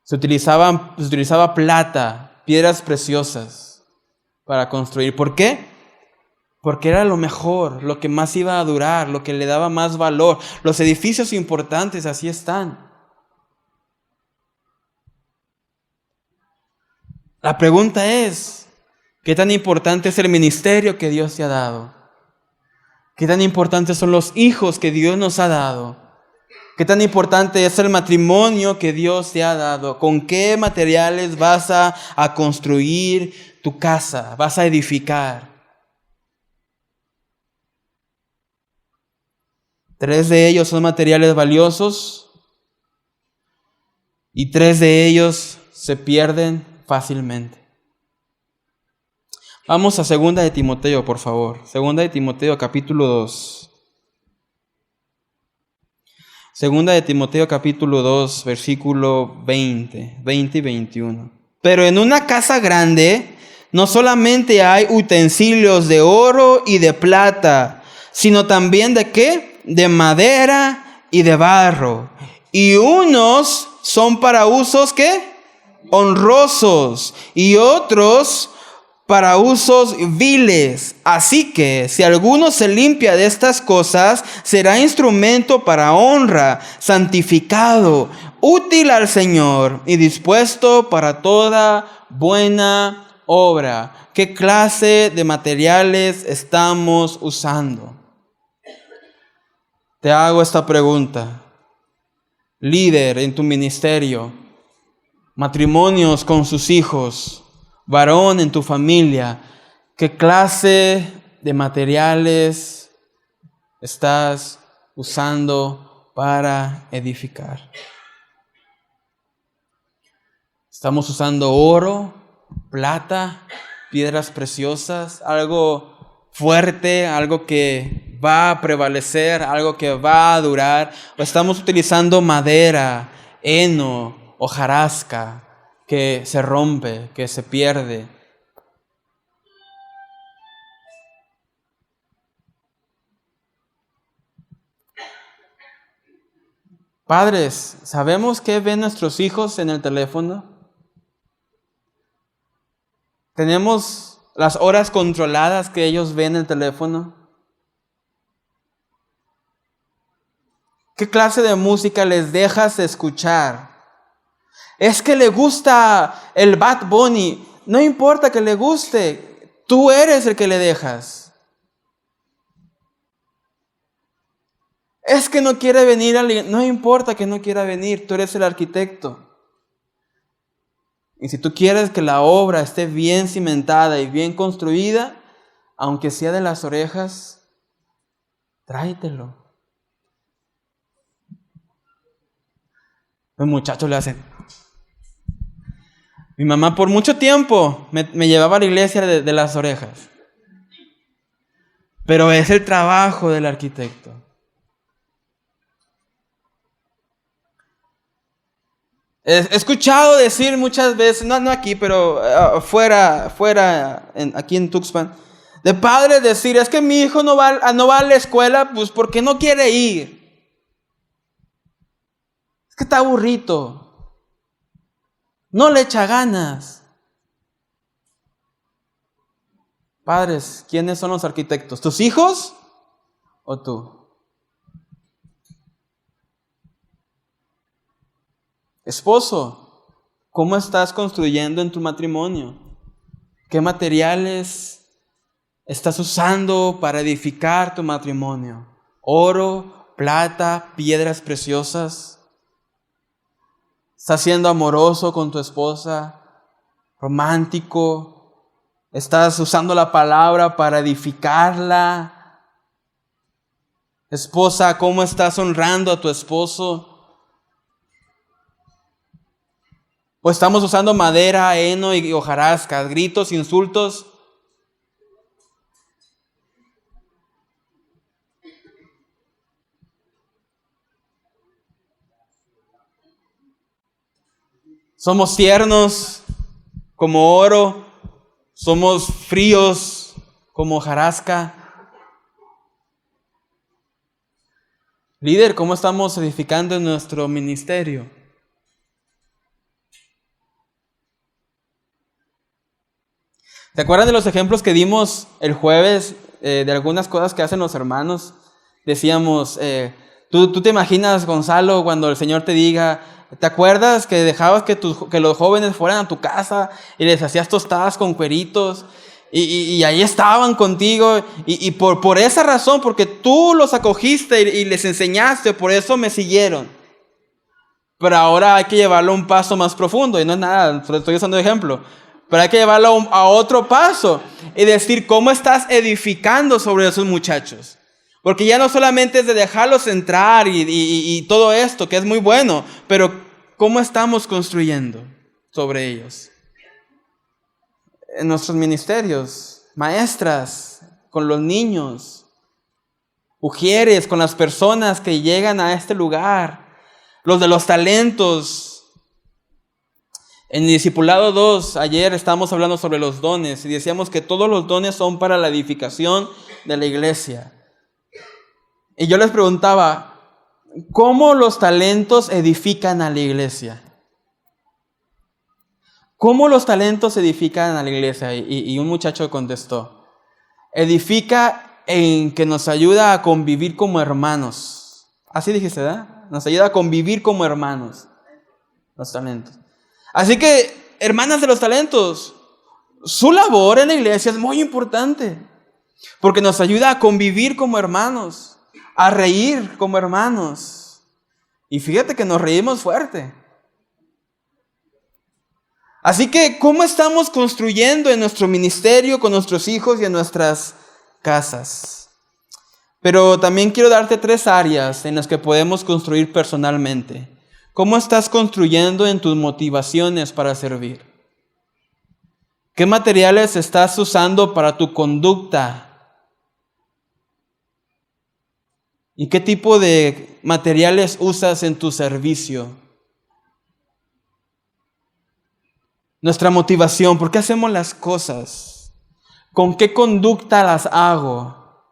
Se utilizaba plata, piedras preciosas para construir. ¿Por qué? Porque era lo mejor, lo que más iba a durar, lo que le daba más valor. Los edificios importantes así están. La pregunta es, ¿qué tan importante es el ministerio que Dios te ha dado? ¿Qué tan importantes son los hijos que Dios nos ha dado? ¿Qué tan importante es el matrimonio que Dios te ha dado? ¿Con qué materiales vas a construir tu casa? ¿Vas a edificar? 3 de ellos son materiales valiosos y 3 de ellos se pierden fácilmente. Vamos a 2 de Timoteo, por favor. 2 de Timoteo, capítulo 2. 2 de Timoteo, capítulo 2, versículo 20 y 21. Pero en una casa grande no solamente hay utensilios de oro y de plata, sino también ¿de qué? De madera y de barro. Y unos son para usos ¿qué? Honrosos, y otros para usos viles. Así que si alguno se limpia de estas cosas, será instrumento para honra, santificado, útil al Señor y dispuesto para toda buena obra. ¿Qué clase de materiales estamos usando? Te hago esta pregunta. Líder en tu ministerio, matrimonios con sus hijos, varón en tu familia, ¿qué clase de materiales estás usando para edificar? ¿Estamos usando oro, plata, piedras preciosas, algo fuerte, algo que va a prevalecer, algo que va a durar? ¿O estamos utilizando madera, heno, hojarasca, que se rompe, que se pierde? Padres, ¿sabemos qué ven nuestros hijos en el teléfono? ¿Tenemos las horas controladas que ellos ven en el teléfono? ¿Qué clase de música les dejas escuchar? Es que le gusta el Bad Bunny. No importa que le guste, tú eres el que le dejas. Es que no quiere venir, no importa que no quiera venir, tú eres el arquitecto. Y si tú quieres que la obra esté bien cimentada y bien construida, aunque sea de las orejas, tráetelo. Los muchachos le hacen. Mi mamá por mucho tiempo me llevaba a la iglesia de las orejas. Pero es el trabajo del arquitecto. He escuchado decir muchas veces, no aquí, pero aquí en Tuxpan, de padres decir, es que mi hijo no va a la escuela, pues porque no quiere ir. Es que está aburrido. No le echa ganas. Padres, ¿quiénes son los arquitectos? ¿Tus hijos o tú? Esposo, ¿cómo estás construyendo en tu matrimonio? ¿Qué materiales estás usando para edificar tu matrimonio? ¿Oro, plata, piedras preciosas? ¿Estás siendo amoroso con tu esposa? ¿Romántico? ¿Estás usando la palabra para edificarla? Esposa, ¿cómo estás honrando a tu esposo? ¿O estamos usando madera, heno y hojarasca, gritos, insultos? Somos tiernos como oro, somos fríos como hojarasca. Líder, ¿cómo estamos edificando en nuestro ministerio? ¿Te acuerdan de los ejemplos que dimos el jueves de algunas cosas que hacen los hermanos? Decíamos, ¿tú te imaginas, Gonzalo, cuando el Señor te diga, ¿Te acuerdas que dejabas que los jóvenes fueran a tu casa y les hacías tostadas con cueritos? Y ahí estaban contigo. Y por esa razón, porque tú los acogiste y les enseñaste, por eso me siguieron. Pero ahora hay que llevarlo a un paso más profundo. Y no es nada, solo estoy usando de ejemplo. Pero hay que llevarlo a otro paso. Y decir, ¿cómo estás edificando sobre esos muchachos? Porque ya no solamente es de dejarlos entrar y todo esto, que es muy bueno. Pero ¿cómo estamos construyendo sobre ellos? En nuestros ministerios, maestras, con los niños, ujieres, con las personas que llegan a este lugar, los de los talentos. En Discipulado 2, ayer estábamos hablando sobre los dones y decíamos que todos los dones son para la edificación de la iglesia. Y yo les preguntaba, ¿cómo los talentos edifican a la iglesia? ¿Cómo los talentos edifican a la iglesia? Y un muchacho contestó, edifica en que nos ayuda a convivir como hermanos. Así dijiste, ¿verdad? Nos ayuda a convivir como hermanos, los talentos. Así que, hermanas de los talentos, su labor en la iglesia es muy importante, porque nos ayuda a convivir como hermanos, a reír como hermanos. Y fíjate que nos reímos fuerte. Así que, ¿cómo estamos construyendo en nuestro ministerio, con nuestros hijos y en nuestras casas? Pero también quiero darte 3 áreas en las que podemos construir personalmente. ¿Cómo estás construyendo en tus motivaciones para servir? ¿Qué materiales estás usando para tu conducta? ¿Y qué tipo de materiales usas en tu servicio? Nuestra motivación, ¿por qué hacemos las cosas? ¿Con qué conducta las hago?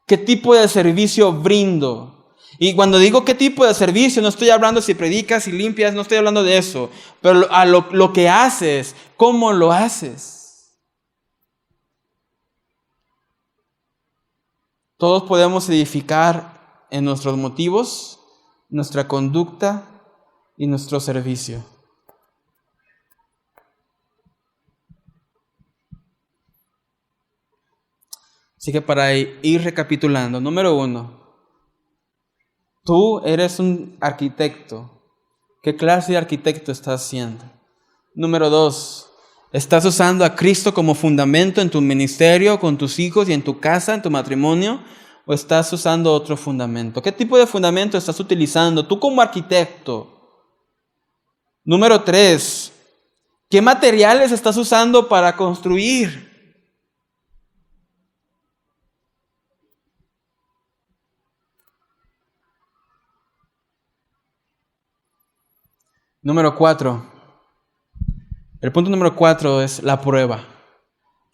¿Qué tipo de servicio brindo? Y cuando digo qué tipo de servicio, no estoy hablando si predicas y limpias, no estoy hablando de eso. Pero a lo que haces, ¿cómo lo haces? Todos podemos edificar en nuestros motivos, nuestra conducta y nuestro servicio. Así que para ir recapitulando, número 1, tú eres un arquitecto. ¿Qué clase de arquitecto estás siendo? Número 2, ¿estás usando a Cristo como fundamento en tu ministerio, con tus hijos y en tu casa, en tu matrimonio? ¿O estás usando otro fundamento? ¿Qué tipo de fundamento estás utilizando tú como arquitecto? Número 3, ¿qué materiales estás usando para construir? Número 4. El punto número 4 es la prueba.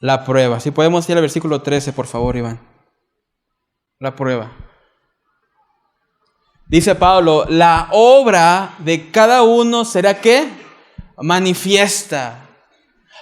La prueba. Si podemos ir al versículo 13, por favor, Iván. La prueba. Dice Pablo, la obra de cada uno será ¿qué? Manifiesta.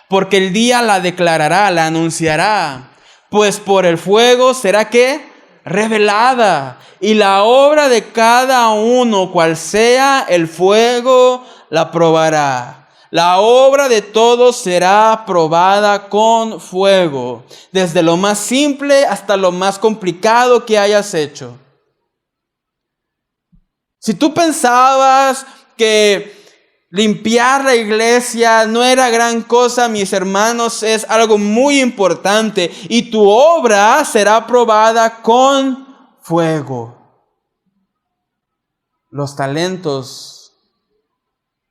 Porque el día la declarará, la anunciará. Pues por el fuego será ¿qué? Revelada. Y la obra de cada uno, cual sea el fuego, la probará. La obra de todos será probada con fuego, desde lo más simple hasta lo más complicado que hayas hecho. Si tú pensabas que limpiar la iglesia no era gran cosa, mis hermanos, es algo muy importante, y tu obra será probada con fuego. Los talentos,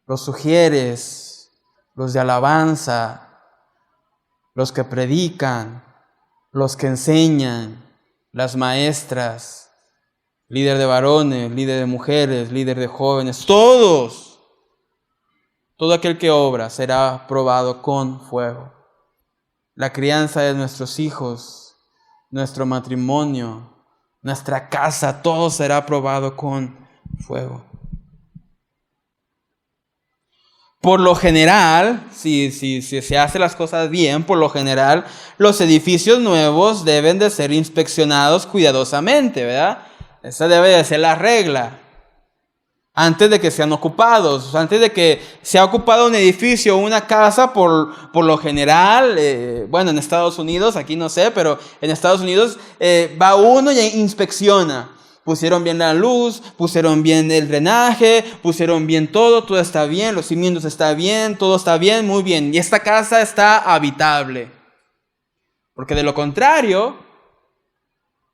los sugieres, los de alabanza, los que predican, los que enseñan, las maestras, líder de varones, líder de mujeres, líder de jóvenes, todos, todo aquel que obra será probado con fuego. La crianza de nuestros hijos, nuestro matrimonio, nuestra casa, todo será probado con fuego. Por lo general, si se hacen las cosas bien, por lo general, los edificios nuevos deben de ser inspeccionados cuidadosamente, ¿verdad? Esa debe de ser la regla. antes de que sean ocupados, antes de que sea ocupado un edificio o una casa por lo general. Bueno, en Estados Unidos, aquí no sé, pero en Estados Unidos va uno y inspecciona. Pusieron bien la luz, pusieron bien el drenaje, pusieron bien todo está bien, los cimientos están bien, todo está bien, muy bien. Y esta casa está habitable. Porque de lo contrario,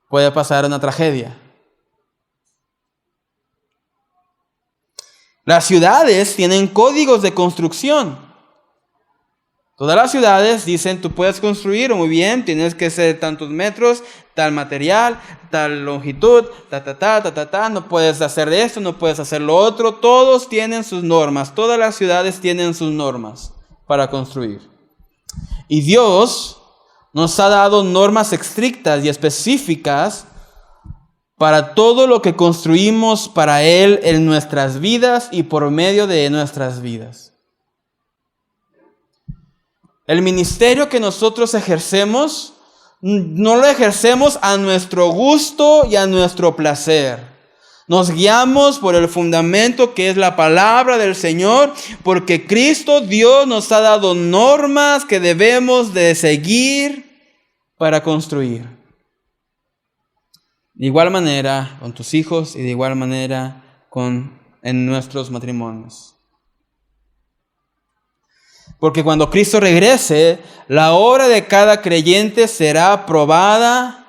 puede pasar una tragedia. Las ciudades tienen códigos de construcción. Todas las ciudades dicen, tú puedes construir muy bien, tienes que ser tantos metros, tal material, tal longitud, no puedes hacer esto, no puedes hacer lo otro. Todos tienen sus normas, todas las ciudades tienen sus normas para construir. Y Dios nos ha dado normas estrictas y específicas para todo lo que construimos para Él en nuestras vidas y por medio de nuestras vidas. El ministerio que nosotros ejercemos, no lo ejercemos a nuestro gusto y a nuestro placer. Nos guiamos por el fundamento que es la palabra del Señor, porque Cristo Dios nos ha dado normas que debemos de seguir para construir. De igual manera con tus hijos y de igual manera en nuestros matrimonios. Porque cuando Cristo regrese, la obra de cada creyente será probada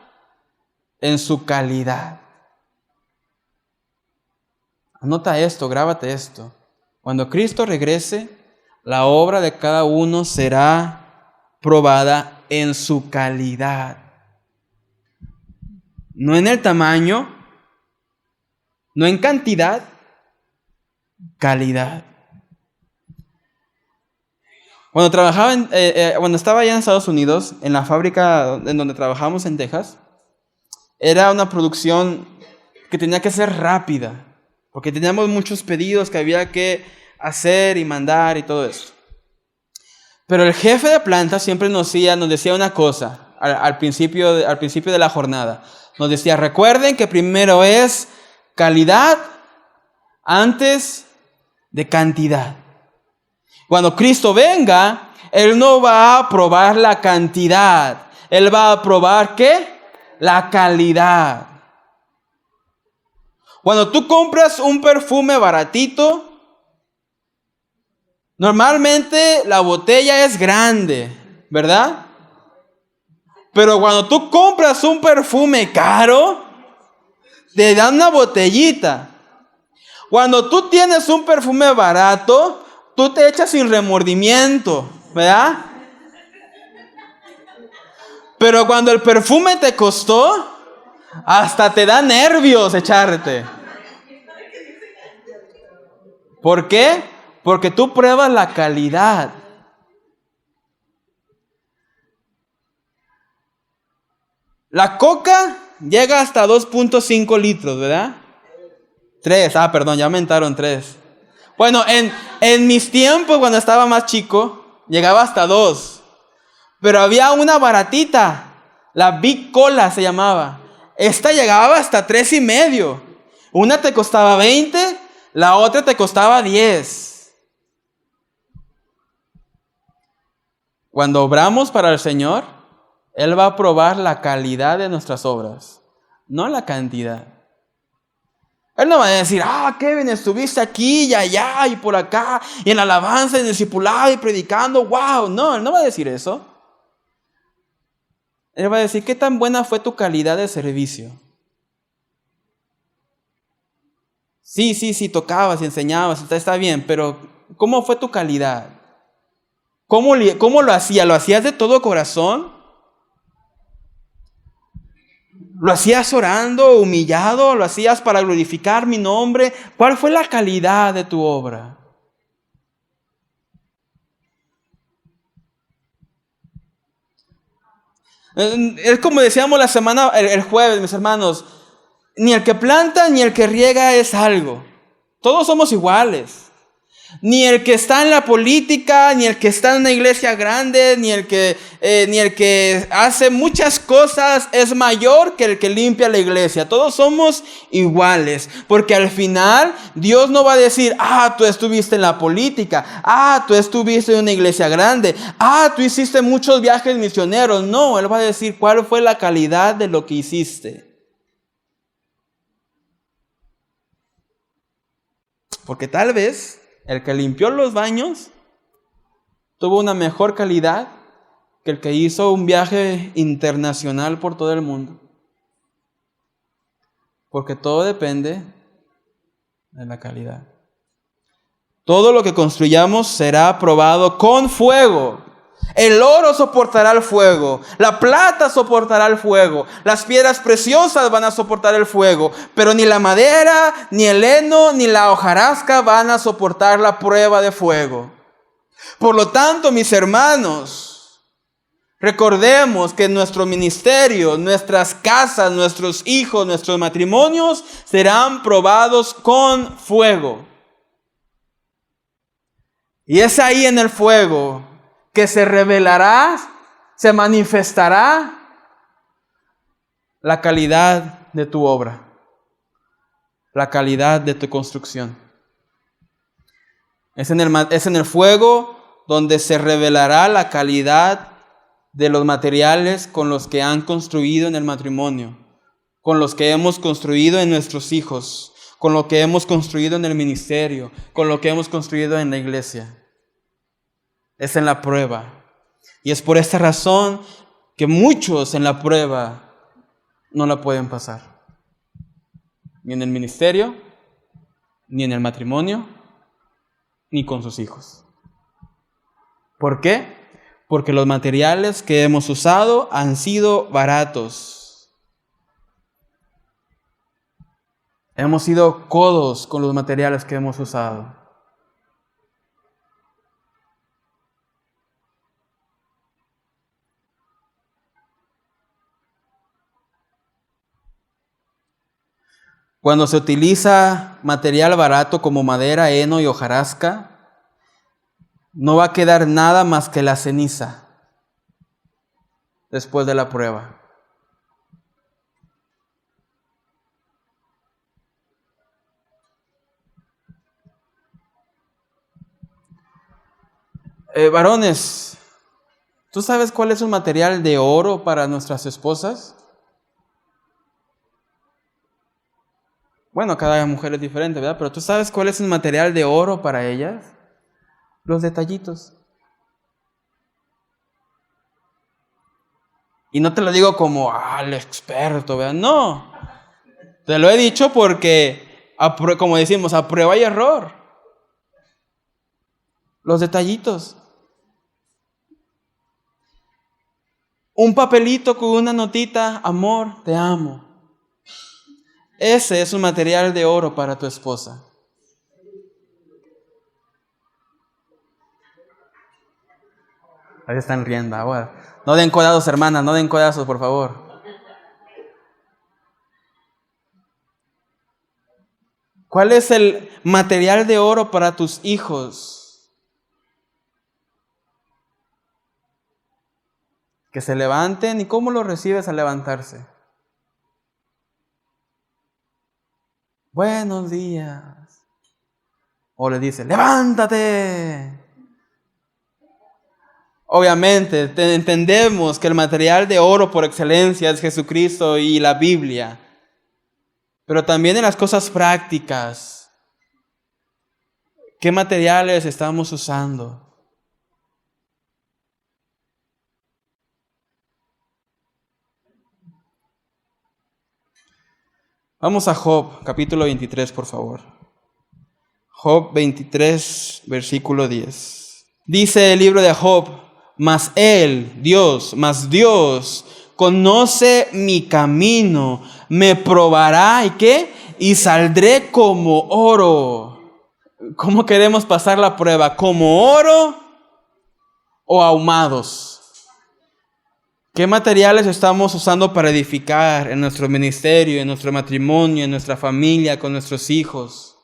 en su calidad. Anota esto, grábate esto. Cuando Cristo regrese, la obra de cada uno será probada en su calidad. No en el tamaño, no en cantidad, calidad. Cuando cuando estaba allá en Estados Unidos, en la fábrica en donde trabajamos en Texas, era una producción que tenía que ser rápida, porque teníamos muchos pedidos que había que hacer y mandar y todo eso. Pero el jefe de planta siempre nos decía una cosa al principio de la jornada. Nos decía, recuerden que primero es calidad antes de cantidad. Cuando Cristo venga, Él no va a probar la cantidad. Él va a probar, ¿qué? La calidad. Cuando tú compras un perfume baratito, normalmente la botella es grande, ¿verdad? Pero cuando tú compras un perfume caro, te dan una botellita. Cuando tú tienes un perfume barato, tú te echas sin remordimiento, ¿verdad? Pero cuando el perfume te costó, hasta te da nervios echarte. ¿Por qué? Porque tú pruebas la calidad. La coca llega hasta 2.5 litros, ¿verdad? 3, perdón, ya aumentaron 3. Bueno, en mis tiempos, cuando estaba más chico, llegaba hasta 2. Pero había una baratita, la Big Cola se llamaba. Esta llegaba hasta 3.5. Una te costaba 20, la otra te costaba 10. Cuando obramos para el Señor, Él va a probar la calidad de nuestras obras, no la cantidad. Él no va a decir, Kevin, estuviste aquí y allá y por acá, y en la alabanza, en el discipulado y predicando, wow. No, Él no va a decir eso. Él va a decir, ¿qué tan buena fue tu calidad de servicio? Sí, tocabas y enseñabas, está bien, pero ¿cómo fue tu calidad? ¿Cómo lo hacías? ¿Lo hacías de todo corazón? ¿Lo hacías orando, humillado? ¿Lo hacías para glorificar mi nombre? ¿Cuál fue la calidad de tu obra? Es como decíamos el jueves, mis hermanos, ni el que planta ni el que riega es algo. Todos somos iguales. Ni el que está en la política, ni el que está en una iglesia grande, ni el que hace muchas cosas es mayor que el que limpia la iglesia. Todos somos iguales, porque al final Dios no va a decir, tú estuviste en la política, tú estuviste en una iglesia grande, tú hiciste muchos viajes misioneros. No, Él va a decir cuál fue la calidad de lo que hiciste. Porque tal vez el que limpió los baños tuvo una mejor calidad que el que hizo un viaje internacional por todo el mundo. Porque todo depende de la calidad. Todo lo que construyamos será probado con fuego. El oro soportará el fuego, la plata soportará el fuego, las piedras preciosas van a soportar el fuego, pero ni la madera, ni el heno, ni la hojarasca van a soportar la prueba de fuego. Por lo tanto, mis hermanos, recordemos que nuestro ministerio, nuestras casas, nuestros hijos, nuestros matrimonios serán probados con fuego. Y es ahí en el fuego que se revelará, se manifestará la calidad de tu obra, la calidad de tu construcción. Es en el fuego donde se revelará la calidad de los materiales con los que han construido en el matrimonio, con los que hemos construido en nuestros hijos, con lo que hemos construido en el ministerio, con lo que hemos construido en la iglesia. Es en la prueba. Y es por esta razón que muchos en la prueba no la pueden pasar. Ni en el ministerio, ni en el matrimonio, ni con sus hijos. ¿Por qué? Porque los materiales que hemos usado han sido baratos. Hemos sido codos con los materiales que hemos usado. Cuando se utiliza material barato como madera, heno y hojarasca, no va a quedar nada más que la ceniza después de la prueba. Varones, ¿tú sabes cuál es un material de oro para nuestras esposas? Bueno, cada mujer es diferente, ¿verdad? Pero ¿tú sabes cuál es el material de oro para ellas? Los detallitos. Y no te lo digo como, el experto, ¿verdad? No. Te lo he dicho porque, como decimos, a prueba y error. Los detallitos. Un papelito con una notita, amor, te amo. Ese es un material de oro para tu esposa. Ahí están riendo ahora. No den codazos, hermanas, no den codazos, por favor. ¿Cuál es el material de oro para tus hijos? Que se levanten. ¿Y cómo los recibes al levantarse? Buenos días. O le dice, levántate. Obviamente, entendemos que el material de oro por excelencia es Jesucristo y la Biblia. Pero también en las cosas prácticas. ¿Qué materiales estamos usando? Vamos a Job, capítulo 23, por favor. Job 23, versículo 10. Dice el libro de Job, mas Dios conoce mi camino, me probará, ¿y qué? Y saldré como oro. ¿Cómo queremos pasar la prueba? ¿Como oro o ahumados? ¿Qué materiales estamos usando para edificar en nuestro ministerio, en nuestro matrimonio, en nuestra familia, con nuestros hijos?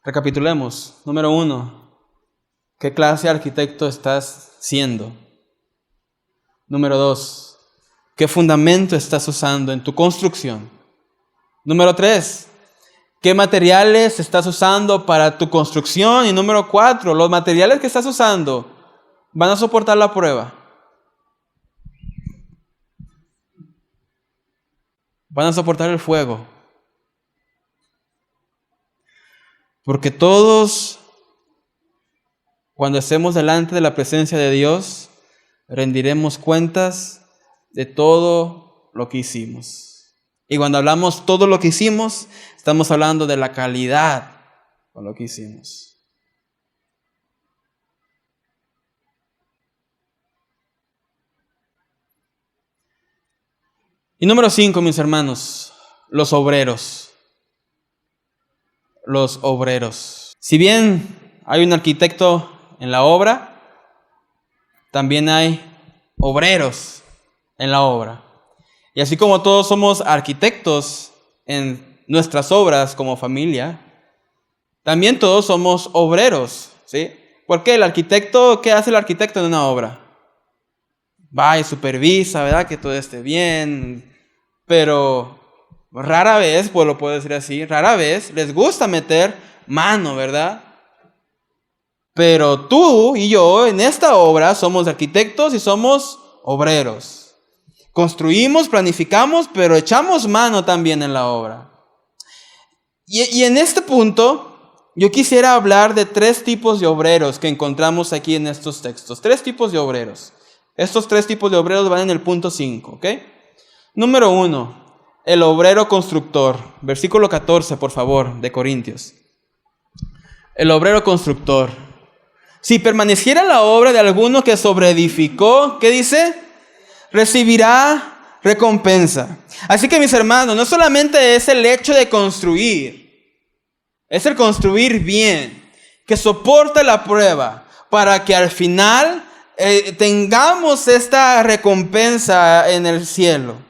Recapitulemos. Número 1, ¿qué clase de arquitecto estás siendo? Número 2, ¿qué fundamento estás usando en tu construcción? Número 3, ¿qué materiales estás usando para tu construcción? Y número 4, ¿los materiales que estás usando van a soportar la prueba? ¿Van a soportar el fuego? Porque todos, cuando estemos delante de la presencia de Dios, rendiremos cuentas de todo lo que hicimos. Y cuando hablamos todo lo que hicimos, estamos hablando de la calidad con lo que hicimos. Y número 5, mis hermanos, los obreros. Los obreros. Si bien hay un arquitecto en la obra, también hay obreros en la obra. Y así como todos somos arquitectos en nuestras obras como familia, también todos somos obreros, ¿sí? Porque el arquitecto, ¿qué hace el arquitecto en una obra? Va y supervisa, ¿verdad? Que todo esté bien, pero rara vez, pues lo puedo decir así, rara vez les gusta meter mano, ¿verdad? Pero tú y yo en esta obra somos arquitectos y somos obreros. Construimos, planificamos, pero echamos mano también en la obra. Y en este punto, yo quisiera hablar de 3 tipos de obreros que encontramos aquí en estos textos. 3 tipos de obreros. Estos 3 tipos de obreros van en el punto 5, ¿ok? Número 1, el obrero constructor. Versículo 14, por favor, de Corintios. El obrero constructor. Si permaneciera la obra de alguno que sobreedificó, ¿qué dice? Recibirá recompensa. Así que mis hermanos, no solamente es el hecho de construir, es el construir bien, que soporta la prueba, para que al final tengamos esta recompensa en el cielo.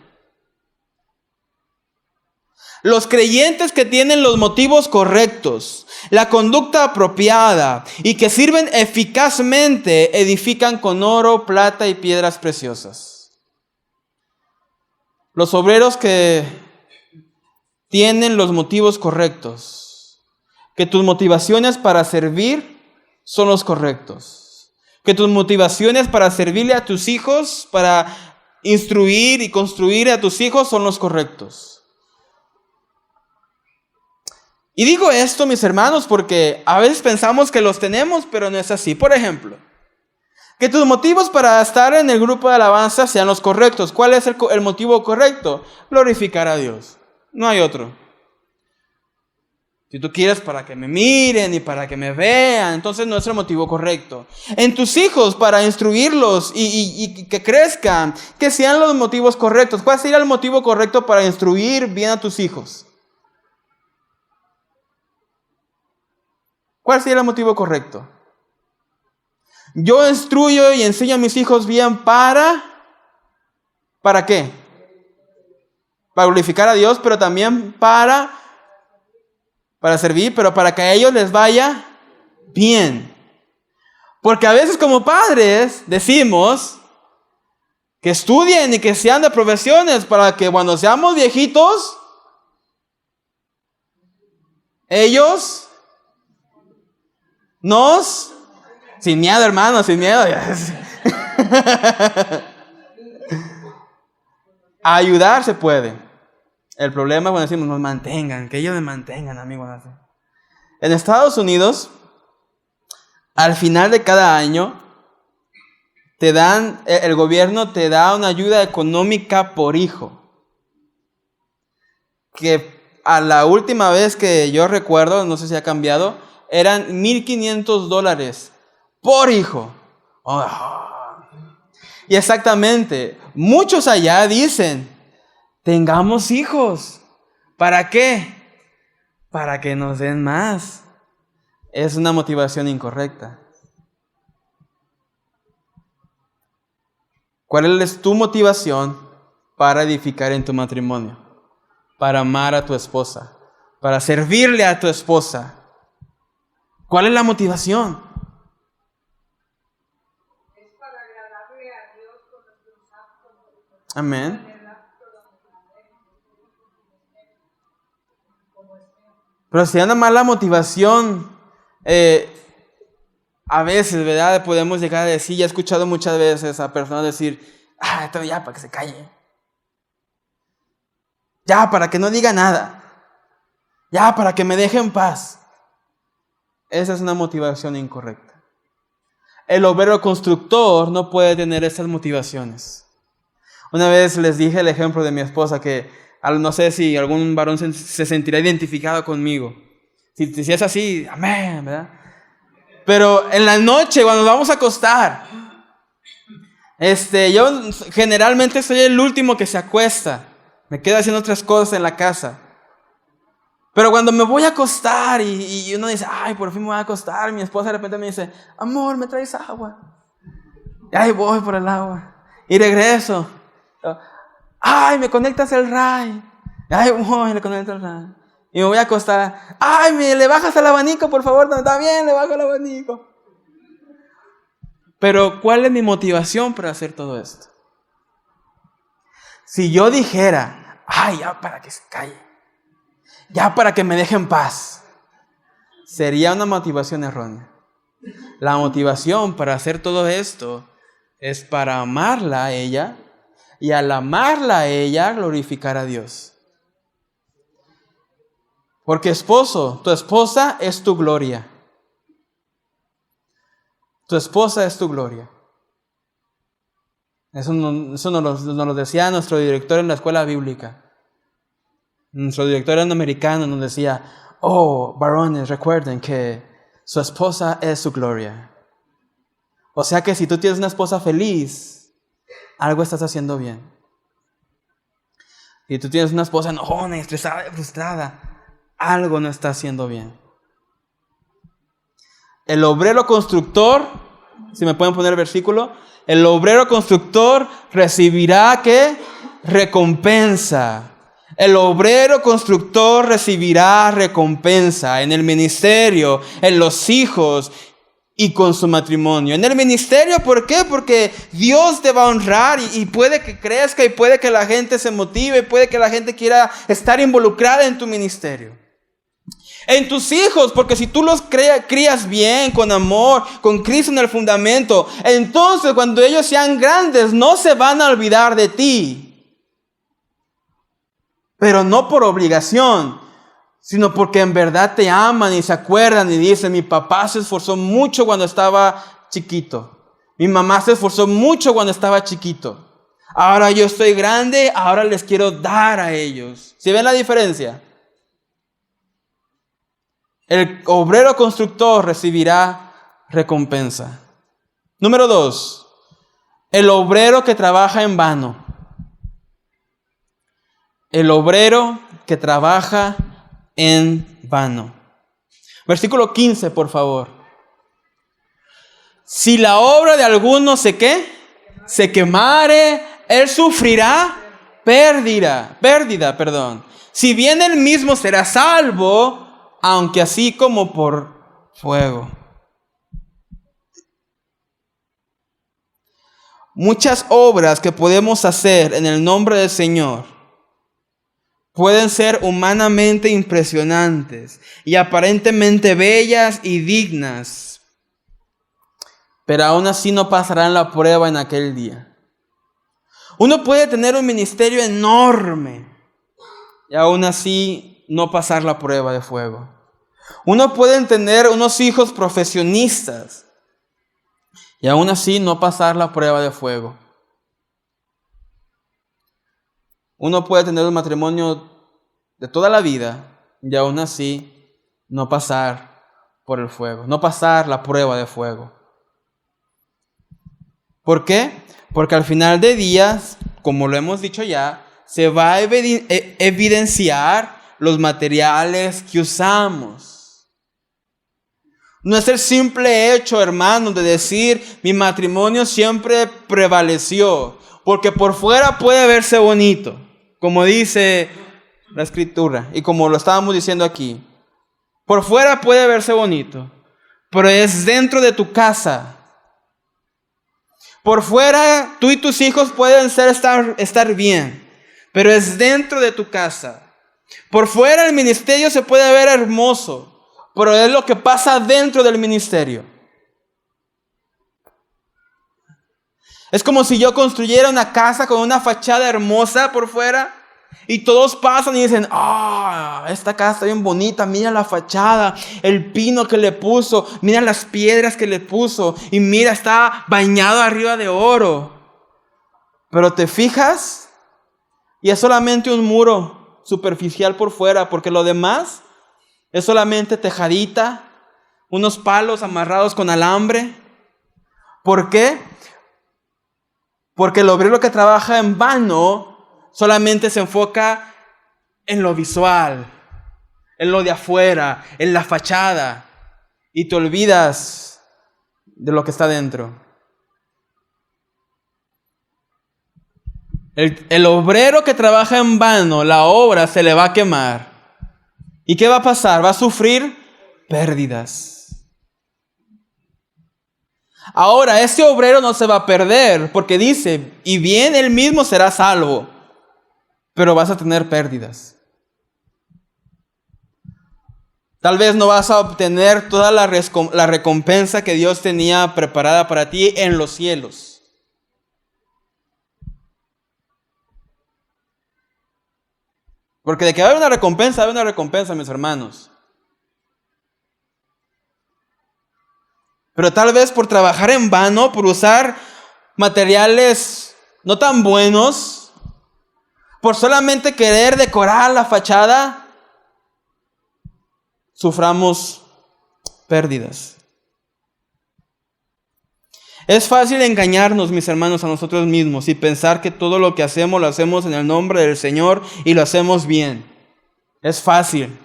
Los creyentes que tienen los motivos correctos, la conducta apropiada y que sirven eficazmente, edifican con oro, plata y piedras preciosas. Los obreros que tienen los motivos correctos, que tus motivaciones para servir son los correctos, que tus motivaciones para servirle a tus hijos, para instruir y construir a tus hijos son los correctos. Y digo esto, mis hermanos, porque a veces pensamos que los tenemos, pero no es así. Por ejemplo, que tus motivos para estar en el grupo de alabanza sean los correctos. ¿Cuál es el motivo correcto? Glorificar a Dios. No hay otro. Si tú quieres para que me miren y para que me vean, entonces no es el motivo correcto. En tus hijos, para instruirlos y que crezcan, que sean los motivos correctos. ¿Cuál sería el motivo correcto para instruir bien a tus hijos? ¿Cuál sería el motivo correcto? Yo instruyo y enseño a mis hijos bien ¿para qué? Para glorificar a Dios, pero también para servir, pero para que a ellos les vaya bien. Porque a veces como padres decimos que estudien y que sean de profesiones para que cuando seamos viejitos, ellos sin miedo, hermano, sin miedo. A ayudar se puede. El problema es cuando decimos nos mantengan, que ellos me mantengan, amigos. En Estados Unidos, al final de cada año, el gobierno te da una ayuda económica por hijo. Que a la última vez que yo recuerdo, no sé si ha cambiado, eran $1,500 por hijo. Y exactamente, muchos allá dicen, tengamos hijos. ¿Para qué? Para que nos den más. Es una motivación incorrecta. ¿Cuál es tu motivación para edificar en tu matrimonio? Para amar a tu esposa, para servirle a tu esposa. ¿Cuál es la motivación? Es para agradarle a Dios con nuestros actos. Amén. Pero si anda mal la motivación, a veces, ¿verdad? Podemos llegar a decir, ya he escuchado muchas veces a personas decir, esto ya para que se calle. Ya para que no diga nada. Ya para que me deje en paz. Esa es una motivación incorrecta. El obrero constructor no puede tener esas motivaciones. Una vez les dije el ejemplo de mi esposa que no sé si algún varón se sentirá identificado conmigo. Si es así, amén, ¿verdad? Pero en la noche, cuando nos vamos a acostar, yo generalmente soy el último que se acuesta. Me quedo haciendo otras cosas en la casa. Pero cuando me voy a acostar y uno dice, por fin me voy a acostar, mi esposa de repente me dice, amor, ¿me traes agua? Y ahí voy por el agua. Y regreso. Me conectas el ray. Ay, le conecto el ray. Y me voy a acostar. ¿Le bajas el abanico, por favor? No, está bien, le bajo el abanico. Pero, ¿cuál es mi motivación para hacer todo esto? Si yo dijera, ya para que se calle, ya para que me deje en paz, sería una motivación errónea. La motivación para hacer todo esto es para amarla a ella, y al amarla a ella, glorificar a Dios. Porque esposo, tu esposa es tu gloria. Tu esposa es tu gloria. Eso nos lo decía nuestro director en la escuela bíblica. Nuestro director americano nos decía, varones, recuerden que su esposa es su gloria. O sea que si tú tienes una esposa feliz, algo estás haciendo bien. Si tú tienes una esposa enojona, estresada, frustrada, algo no está haciendo bien. El obrero constructor, si me pueden poner el versículo, el obrero constructor recibirá ¿qué? Recompensa. El obrero constructor recibirá recompensa en el ministerio, en los hijos y con su matrimonio. En el ministerio, ¿por qué? Porque Dios te va a honrar y puede que crezca y puede que la gente se motive, puede que la gente quiera estar involucrada en tu ministerio. En tus hijos, porque si tú los crías bien, con amor, con Cristo en el fundamento, entonces cuando ellos sean grandes no se van a olvidar de ti. Pero no por obligación, sino porque en verdad te aman y se acuerdan y dicen, mi papá se esforzó mucho cuando estaba chiquito. Mi mamá se esforzó mucho cuando estaba chiquito. Ahora yo estoy grande, ahora les quiero dar a ellos. ¿Sí ven la diferencia? El obrero constructor recibirá recompensa. Número 2. El obrero que trabaja en vano. El obrero que trabaja en vano. Versículo 15, por favor. Si la obra de alguno se quemare, él sufrirá pérdida. Si bien él mismo será salvo, aunque así como por fuego. Muchas obras que podemos hacer en el nombre del Señor pueden ser humanamente impresionantes y aparentemente bellas y dignas, pero aún así no pasarán la prueba en aquel día. Uno puede tener un ministerio enorme y aún así no pasar la prueba de fuego. Uno puede tener unos hijos profesionistas y aún así no pasar la prueba de fuego. Uno puede tener un matrimonio de toda la vida y aún así no pasar por el fuego, no pasar la prueba de fuego. ¿Por qué? Porque al final de días, como lo hemos dicho ya, se va a evidenciar los materiales que usamos. No es el simple hecho, hermano, de decir mi matrimonio siempre prevaleció, porque por fuera puede verse bonito, como dice la Escritura y como lo estábamos diciendo aquí. Por fuera puede verse bonito, pero es dentro de tu casa. Por fuera, tú y tus hijos pueden estar bien, pero es dentro de tu casa. Por fuera el ministerio se puede ver hermoso, pero es lo que pasa dentro del ministerio. Es como si yo construyera una casa con una fachada hermosa por fuera y todos pasan y dicen, esta casa está bien bonita, mira la fachada, el pino que le puso, mira las piedras que le puso y mira, está bañado arriba de oro. Pero te fijas y es solamente un muro superficial por fuera, porque lo demás es solamente tejadita, unos palos amarrados con alambre. ¿Por qué? Porque el obrero que trabaja en vano solamente se enfoca en lo visual, en lo de afuera, en la fachada, y te olvidas de lo que está dentro. El obrero que trabaja en vano, la obra se le va a quemar. ¿Y qué va a pasar? Va a sufrir pérdidas. Ahora, ese obrero no se va a perder, porque dice, y bien él mismo será salvo, pero vas a tener pérdidas. Tal vez no vas a obtener toda la recompensa que Dios tenía preparada para ti en los cielos. Porque de que va a haber una recompensa, mis hermanos. Pero tal vez por trabajar en vano, por usar materiales no tan buenos, por solamente querer decorar la fachada, suframos pérdidas. Es fácil engañarnos, mis hermanos, a nosotros mismos y pensar que todo lo que hacemos lo hacemos en el nombre del Señor y lo hacemos bien. Es fácil.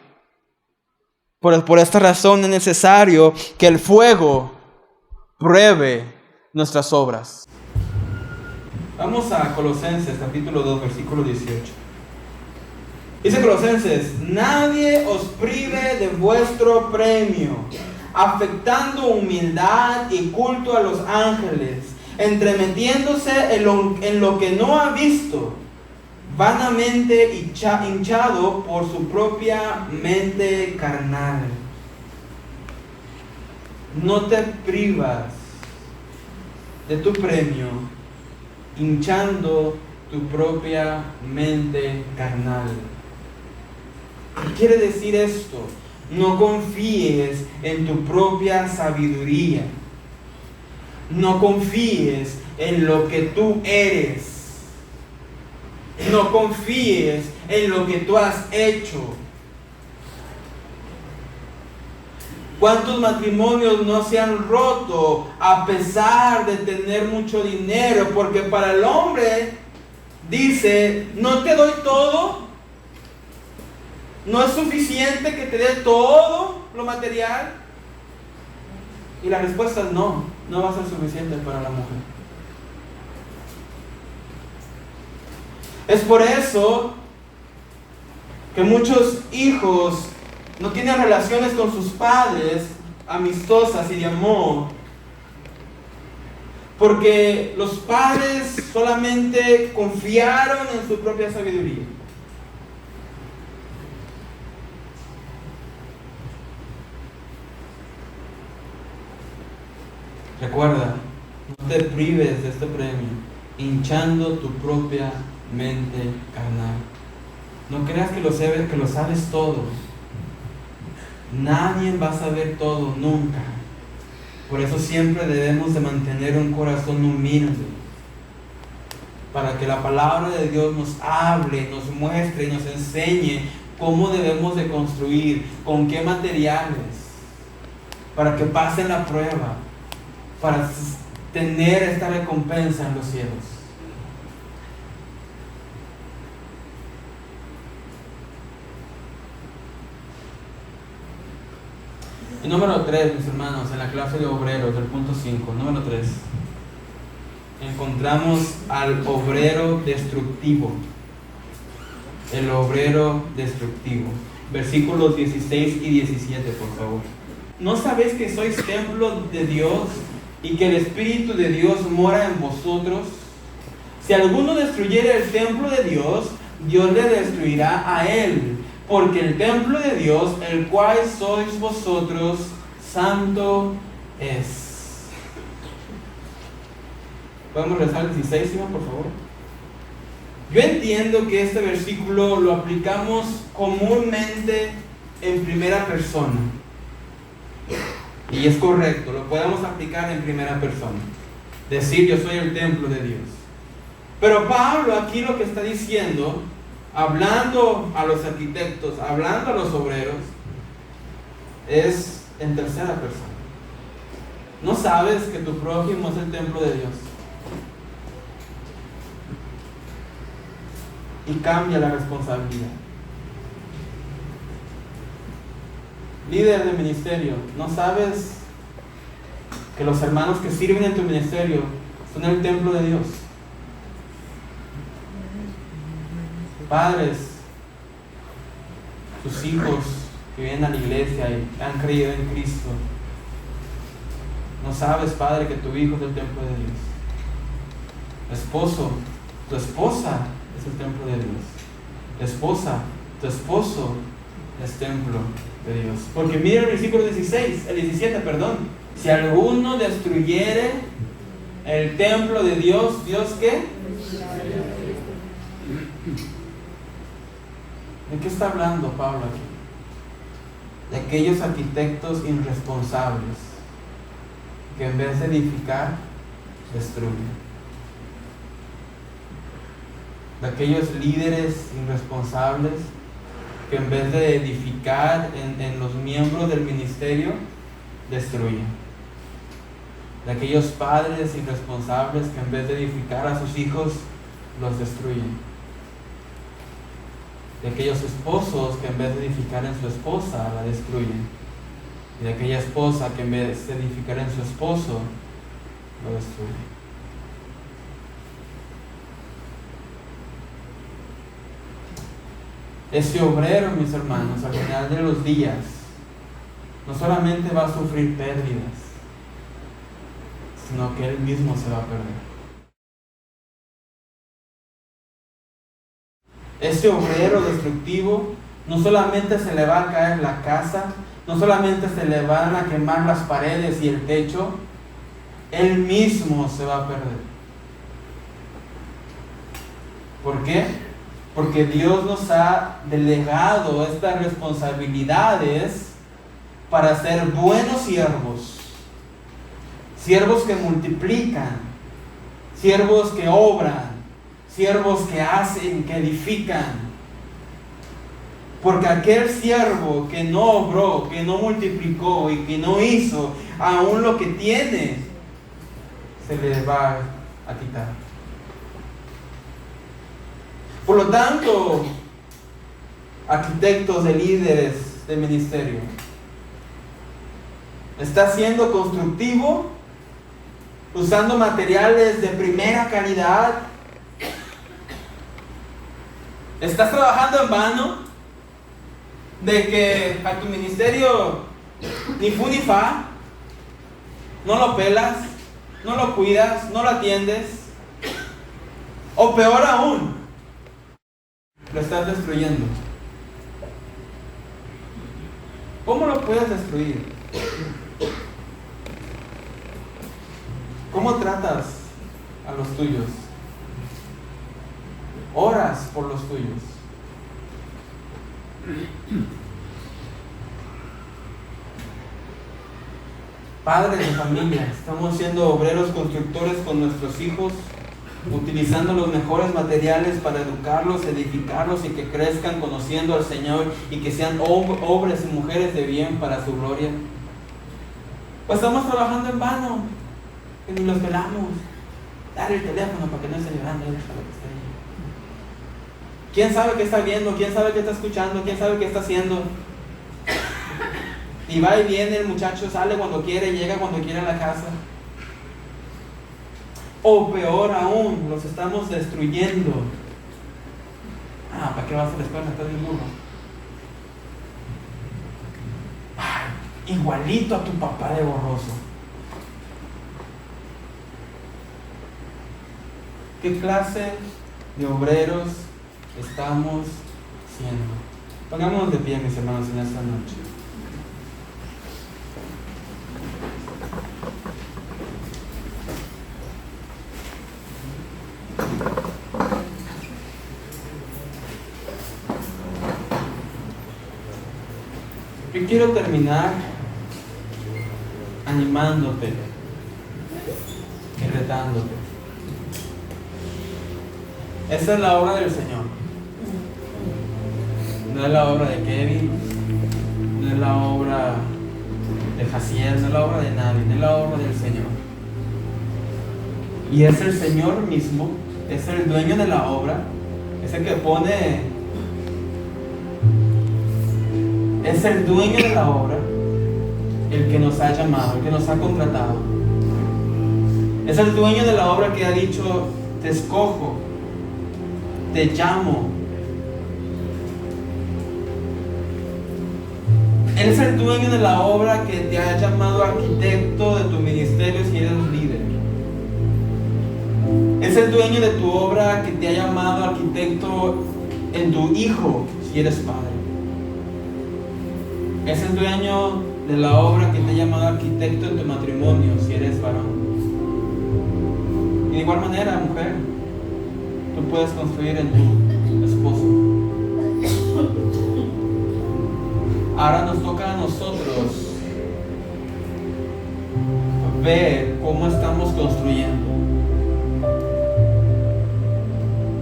Por esta razón es necesario que el fuego pruebe nuestras obras. Vamos a Colosenses capítulo 2, versículo 18. Dice Colosenses, nadie os prive de vuestro premio, afectando humildad y culto a los ángeles, entremetiéndose en lo que no ha visto, vanamente hinchado por su propia mente carnal. No te privas de tu premio, hinchando tu propia mente carnal. ¿Qué quiere decir esto? No confíes en tu propia sabiduría. No confíes en lo que tú eres. No confíes en lo que tú has hecho. ¿Cuántos matrimonios no se han roto a pesar de tener mucho dinero? Porque para el hombre dice, no te doy todo. ¿No es suficiente que te dé todo lo material? Y la respuesta es no va a ser suficiente para la mujer. Es por eso que muchos hijos no tienen relaciones con sus padres amistosas y de amor, porque los padres solamente confiaron en su propia sabiduría. Recuerda, no te prives de este premio, hinchando tu propia mente carnal. No creas que lo sabes todo. Nadie va a saber todo, nunca. Por eso siempre debemos de mantener un corazón humilde, para que la palabra de Dios nos hable, nos muestre y nos enseñe cómo debemos de construir, con qué materiales, para que pasen la prueba, para tener esta recompensa en los cielos. Y número 3, mis hermanos, en la clase de obreros del punto 5, número 3, encontramos al obrero destructivo. El obrero destructivo. Versículos 16 y 17, por favor. ¿No sabéis que sois templo de Dios y que el Espíritu de Dios mora en vosotros? Si alguno destruyere el templo de Dios, Dios le destruirá a él, porque el templo de Dios, el cual sois vosotros, santo es. ¿Podemos rezar el 16, Simón, por favor? Yo entiendo que este versículo lo aplicamos comúnmente en primera persona. Y es correcto, lo podemos aplicar en primera persona. Decir, yo soy el templo de Dios. Pero Pablo aquí lo que está diciendo, hablando a los arquitectos, hablando a los obreros, es en tercera persona. ¿No sabes que tu prójimo es el templo de Dios? Y cambia la responsabilidad. Líder de ministerio, ¿no sabes que los hermanos que sirven en tu ministerio son el templo de Dios? Padres, sus hijos que vienen a la iglesia y han creído en Cristo, ¿no sabes, padre, que tu hijo es el templo de Dios? Esposo, tu esposa es el templo de Dios. Esposa, tu esposo es templo de Dios. Porque mira el versículo 17, perdón. Si alguno destruyere el templo de Dios, ¿Dios qué? ¿De qué está hablando Pablo aquí? De aquellos arquitectos irresponsables que en vez de edificar, destruyen. De aquellos líderes irresponsables que en vez de edificar en los miembros del ministerio, destruyen. De aquellos padres irresponsables que en vez de edificar a sus hijos, los destruyen. De aquellos esposos que en vez de edificar en su esposa, la destruyen. Y de aquella esposa que en vez de edificar en su esposo, lo destruye. Ese obrero, mis hermanos, al final de los días, no solamente va a sufrir pérdidas, sino que él mismo se va a perder. Ese obrero destructivo no solamente se le va a caer la casa, no solamente se le van a quemar las paredes y el techo, él mismo se va a perder. ¿Por qué? Porque Dios nos ha delegado estas responsabilidades para ser buenos siervos, siervos que multiplican, siervos que obran, siervos que hacen, que edifican. Porque aquel siervo que no obró, que no multiplicó y que no hizo aún lo que tiene, se le va a quitar. Por lo tanto, arquitectos de líderes de ministerio, ¿estás siendo constructivo? ¿Usando materiales de primera calidad? ¿Estás trabajando en vano? ¿De que a tu ministerio ni fu ni fa? ¿No lo pelas? ¿No lo cuidas? ¿No lo atiendes? O peor aún, lo estás destruyendo. ¿Cómo lo puedes destruir? ¿Cómo tratas a los tuyos? Oras por los tuyos. Padres de familia, estamos siendo obreros constructores con nuestros hijos, utilizando los mejores materiales para educarlos, edificarlos y que crezcan conociendo al Señor y que sean hombres y mujeres de bien para su gloria. Pues estamos trabajando en vano, que ni los pelamos. Dale el teléfono para que no esté llorando. ¿Quién sabe qué está viendo? ¿Quién sabe qué está escuchando? ¿Quién sabe qué está haciendo? Y va y viene el muchacho, sale cuando quiere, llega cuando quiere a la casa. O peor aún, los estamos destruyendo. ¿Para qué vas a la escuela? Estás bien burro. igualito a tu papá de borroso. ¿Qué clase de obreros estamos siendo? Pongámonos de pie, mis hermanos, en esta noche. Yo quiero terminar animándote y retándote. Esa es la obra del Señor. No es la obra de Kevin, no es la obra de Jaciel, no es la obra de nadie, no es la obra del Señor. Y es el Señor mismo, es el dueño de la obra, es el que pone, es el dueño de la obra, el que nos ha llamado, el que nos ha contratado. Es el dueño de la obra que ha dicho: te escojo, te llamo. Él es el dueño de la obra que te ha llamado arquitecto de tu ministerio si eres líder. Es el dueño de tu obra que te ha llamado arquitecto en tu hijo si eres padre. Es el dueño de la obra que te ha llamado arquitecto en tu matrimonio si eres varón. Y de igual manera, mujer, tú puedes construir en tu esposo. Ahora nos toca a nosotros ver cómo estamos construyendo.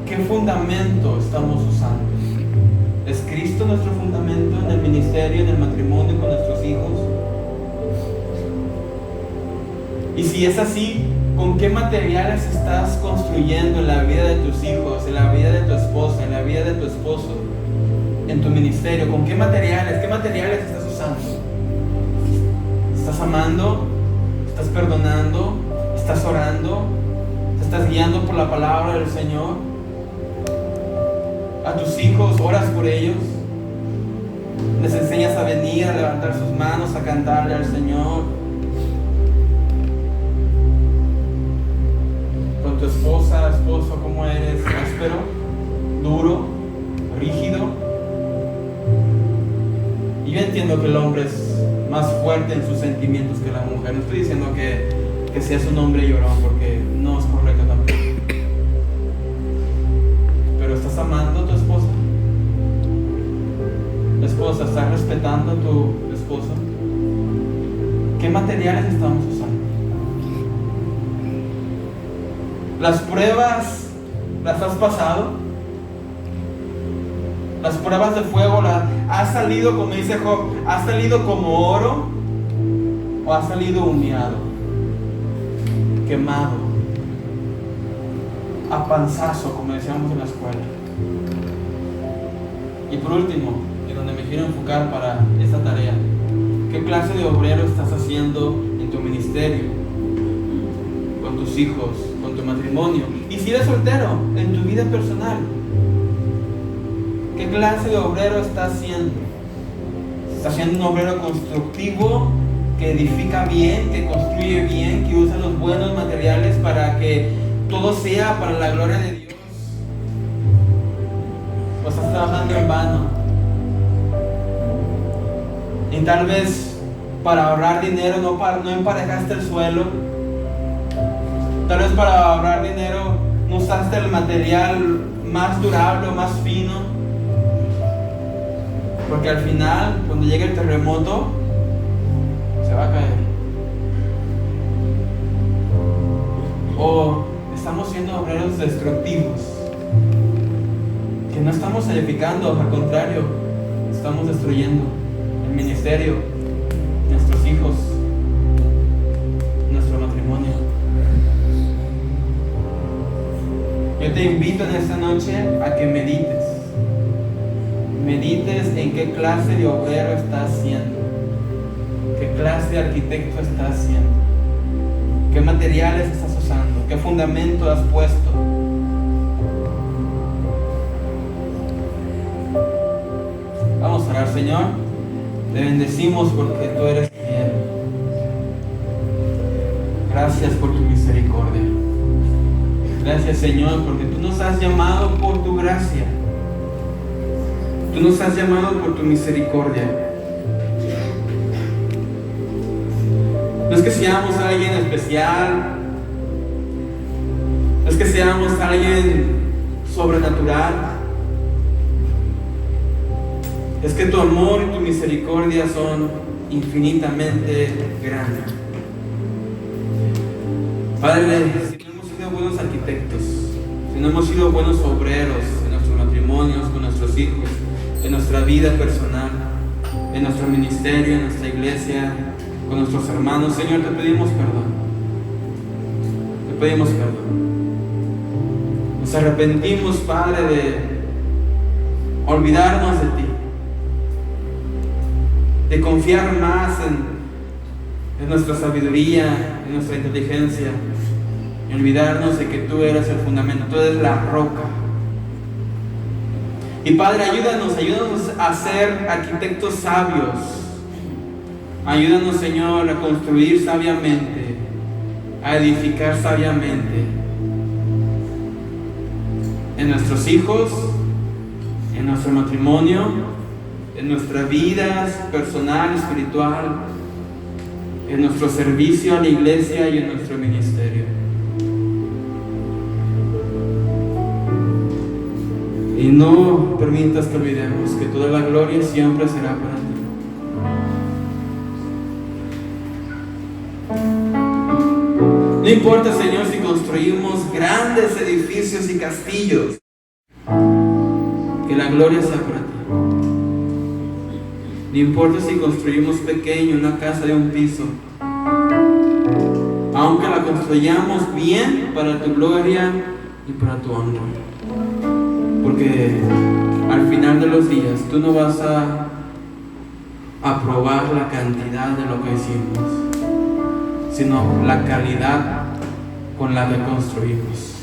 ¿Qué fundamento estamos usando? ¿Es Cristo nuestro fundamento en el ministerio, en el matrimonio, con nuestros hijos? Y si es así, ¿con qué materiales estás construyendo en la vida de tus hijos, en la vida de tu esposa, en la vida de tu esposo, en tu ministerio? ¿Con qué materiales? ¿Qué materiales estás usando? ¿Estás amando? ¿Estás perdonando? ¿Estás orando? ¿Te estás guiando por la palabra del Señor? ¿A tus hijos oras por ellos? ¿Les enseñas a venir, a levantar sus manos, a cantarle al Señor? ¿Con tu esposa, esposo, cómo eres? ¿Áspero? ¿Duro? ¿Rígido? Y yo entiendo que el hombre es más fuerte en sus sentimientos que la mujer. No estoy diciendo que seas un hombre llorón, porque no es correcto tampoco. Pero ¿estás amando a tu esposa? Esposa, ¿estás respetando a tu esposo? ¿Qué materiales estamos usando? ¿Las pruebas las has pasado? Las pruebas de fuego, ¿has salido, como dice Job, has salido como oro o has salido humeado, quemado, a panzazo, como decíamos en la escuela? Y por último, y donde me quiero enfocar para esta tarea, ¿qué clase de obrero estás haciendo en tu ministerio, con tus hijos, con tu matrimonio? Y si eres soltero, en tu vida personal, ¿qué clase de obrero estás siendo? ¿Estás siendo un obrero constructivo, que edifica bien, que construye bien, que usa los buenos materiales para que todo sea para la gloria de Dios? ¿O estás trabajando en vano? Y tal vez para ahorrar dinero no emparejaste el suelo. Tal vez para ahorrar dinero no usaste el material más durable o más fino. Porque al final, cuando llegue el terremoto, se va a caer. O estamos siendo obreros destructivos, que no estamos edificando, al contrario, estamos destruyendo el ministerio, nuestros hijos, nuestro matrimonio. Yo te invito en esta noche a que medites en qué clase de obrero estás siendo, qué clase de arquitecto estás siendo, qué materiales estás usando, qué fundamento has puesto. Vamos a orar. Señor, Te bendecimos porque tú eres fiel. Gracias por tu misericordia. Gracias, Señor, porque tú nos has llamado por tu gracia. Tú nos has llamado por tu misericordia. No es que seamos alguien especial, no es que seamos alguien sobrenatural. Es que tu amor y tu misericordia son infinitamente grandes. Padre, si no hemos sido buenos arquitectos, si no hemos sido buenos obreros en nuestros matrimonios, con nuestros hijos, en nuestra vida personal, en nuestro ministerio, en nuestra iglesia, con nuestros hermanos, Señor, te pedimos perdón. Te pedimos perdón. Nos arrepentimos, Padre, de olvidarnos de ti, de confiar más en nuestra sabiduría, en nuestra inteligencia, y olvidarnos de que tú eres el fundamento, tú eres la roca. Y Padre, ayúdanos a ser arquitectos sabios. Ayúdanos, Señor, a construir sabiamente, a edificar sabiamente en nuestros hijos, en nuestro matrimonio, en nuestra vida personal, espiritual, en nuestro servicio a la iglesia y en nuestro ministerio. Y no permitas que olvidemos que toda la gloria siempre será para ti. No importa, Señor, si construimos grandes edificios y castillos, que la gloria sea para ti. No importa si construimos pequeño, una casa de un piso, aunque la construyamos bien para tu gloria y para tu honra. Porque al final de los días tú no vas a aprobar la cantidad de lo que hicimos, sino la calidad con la que construimos.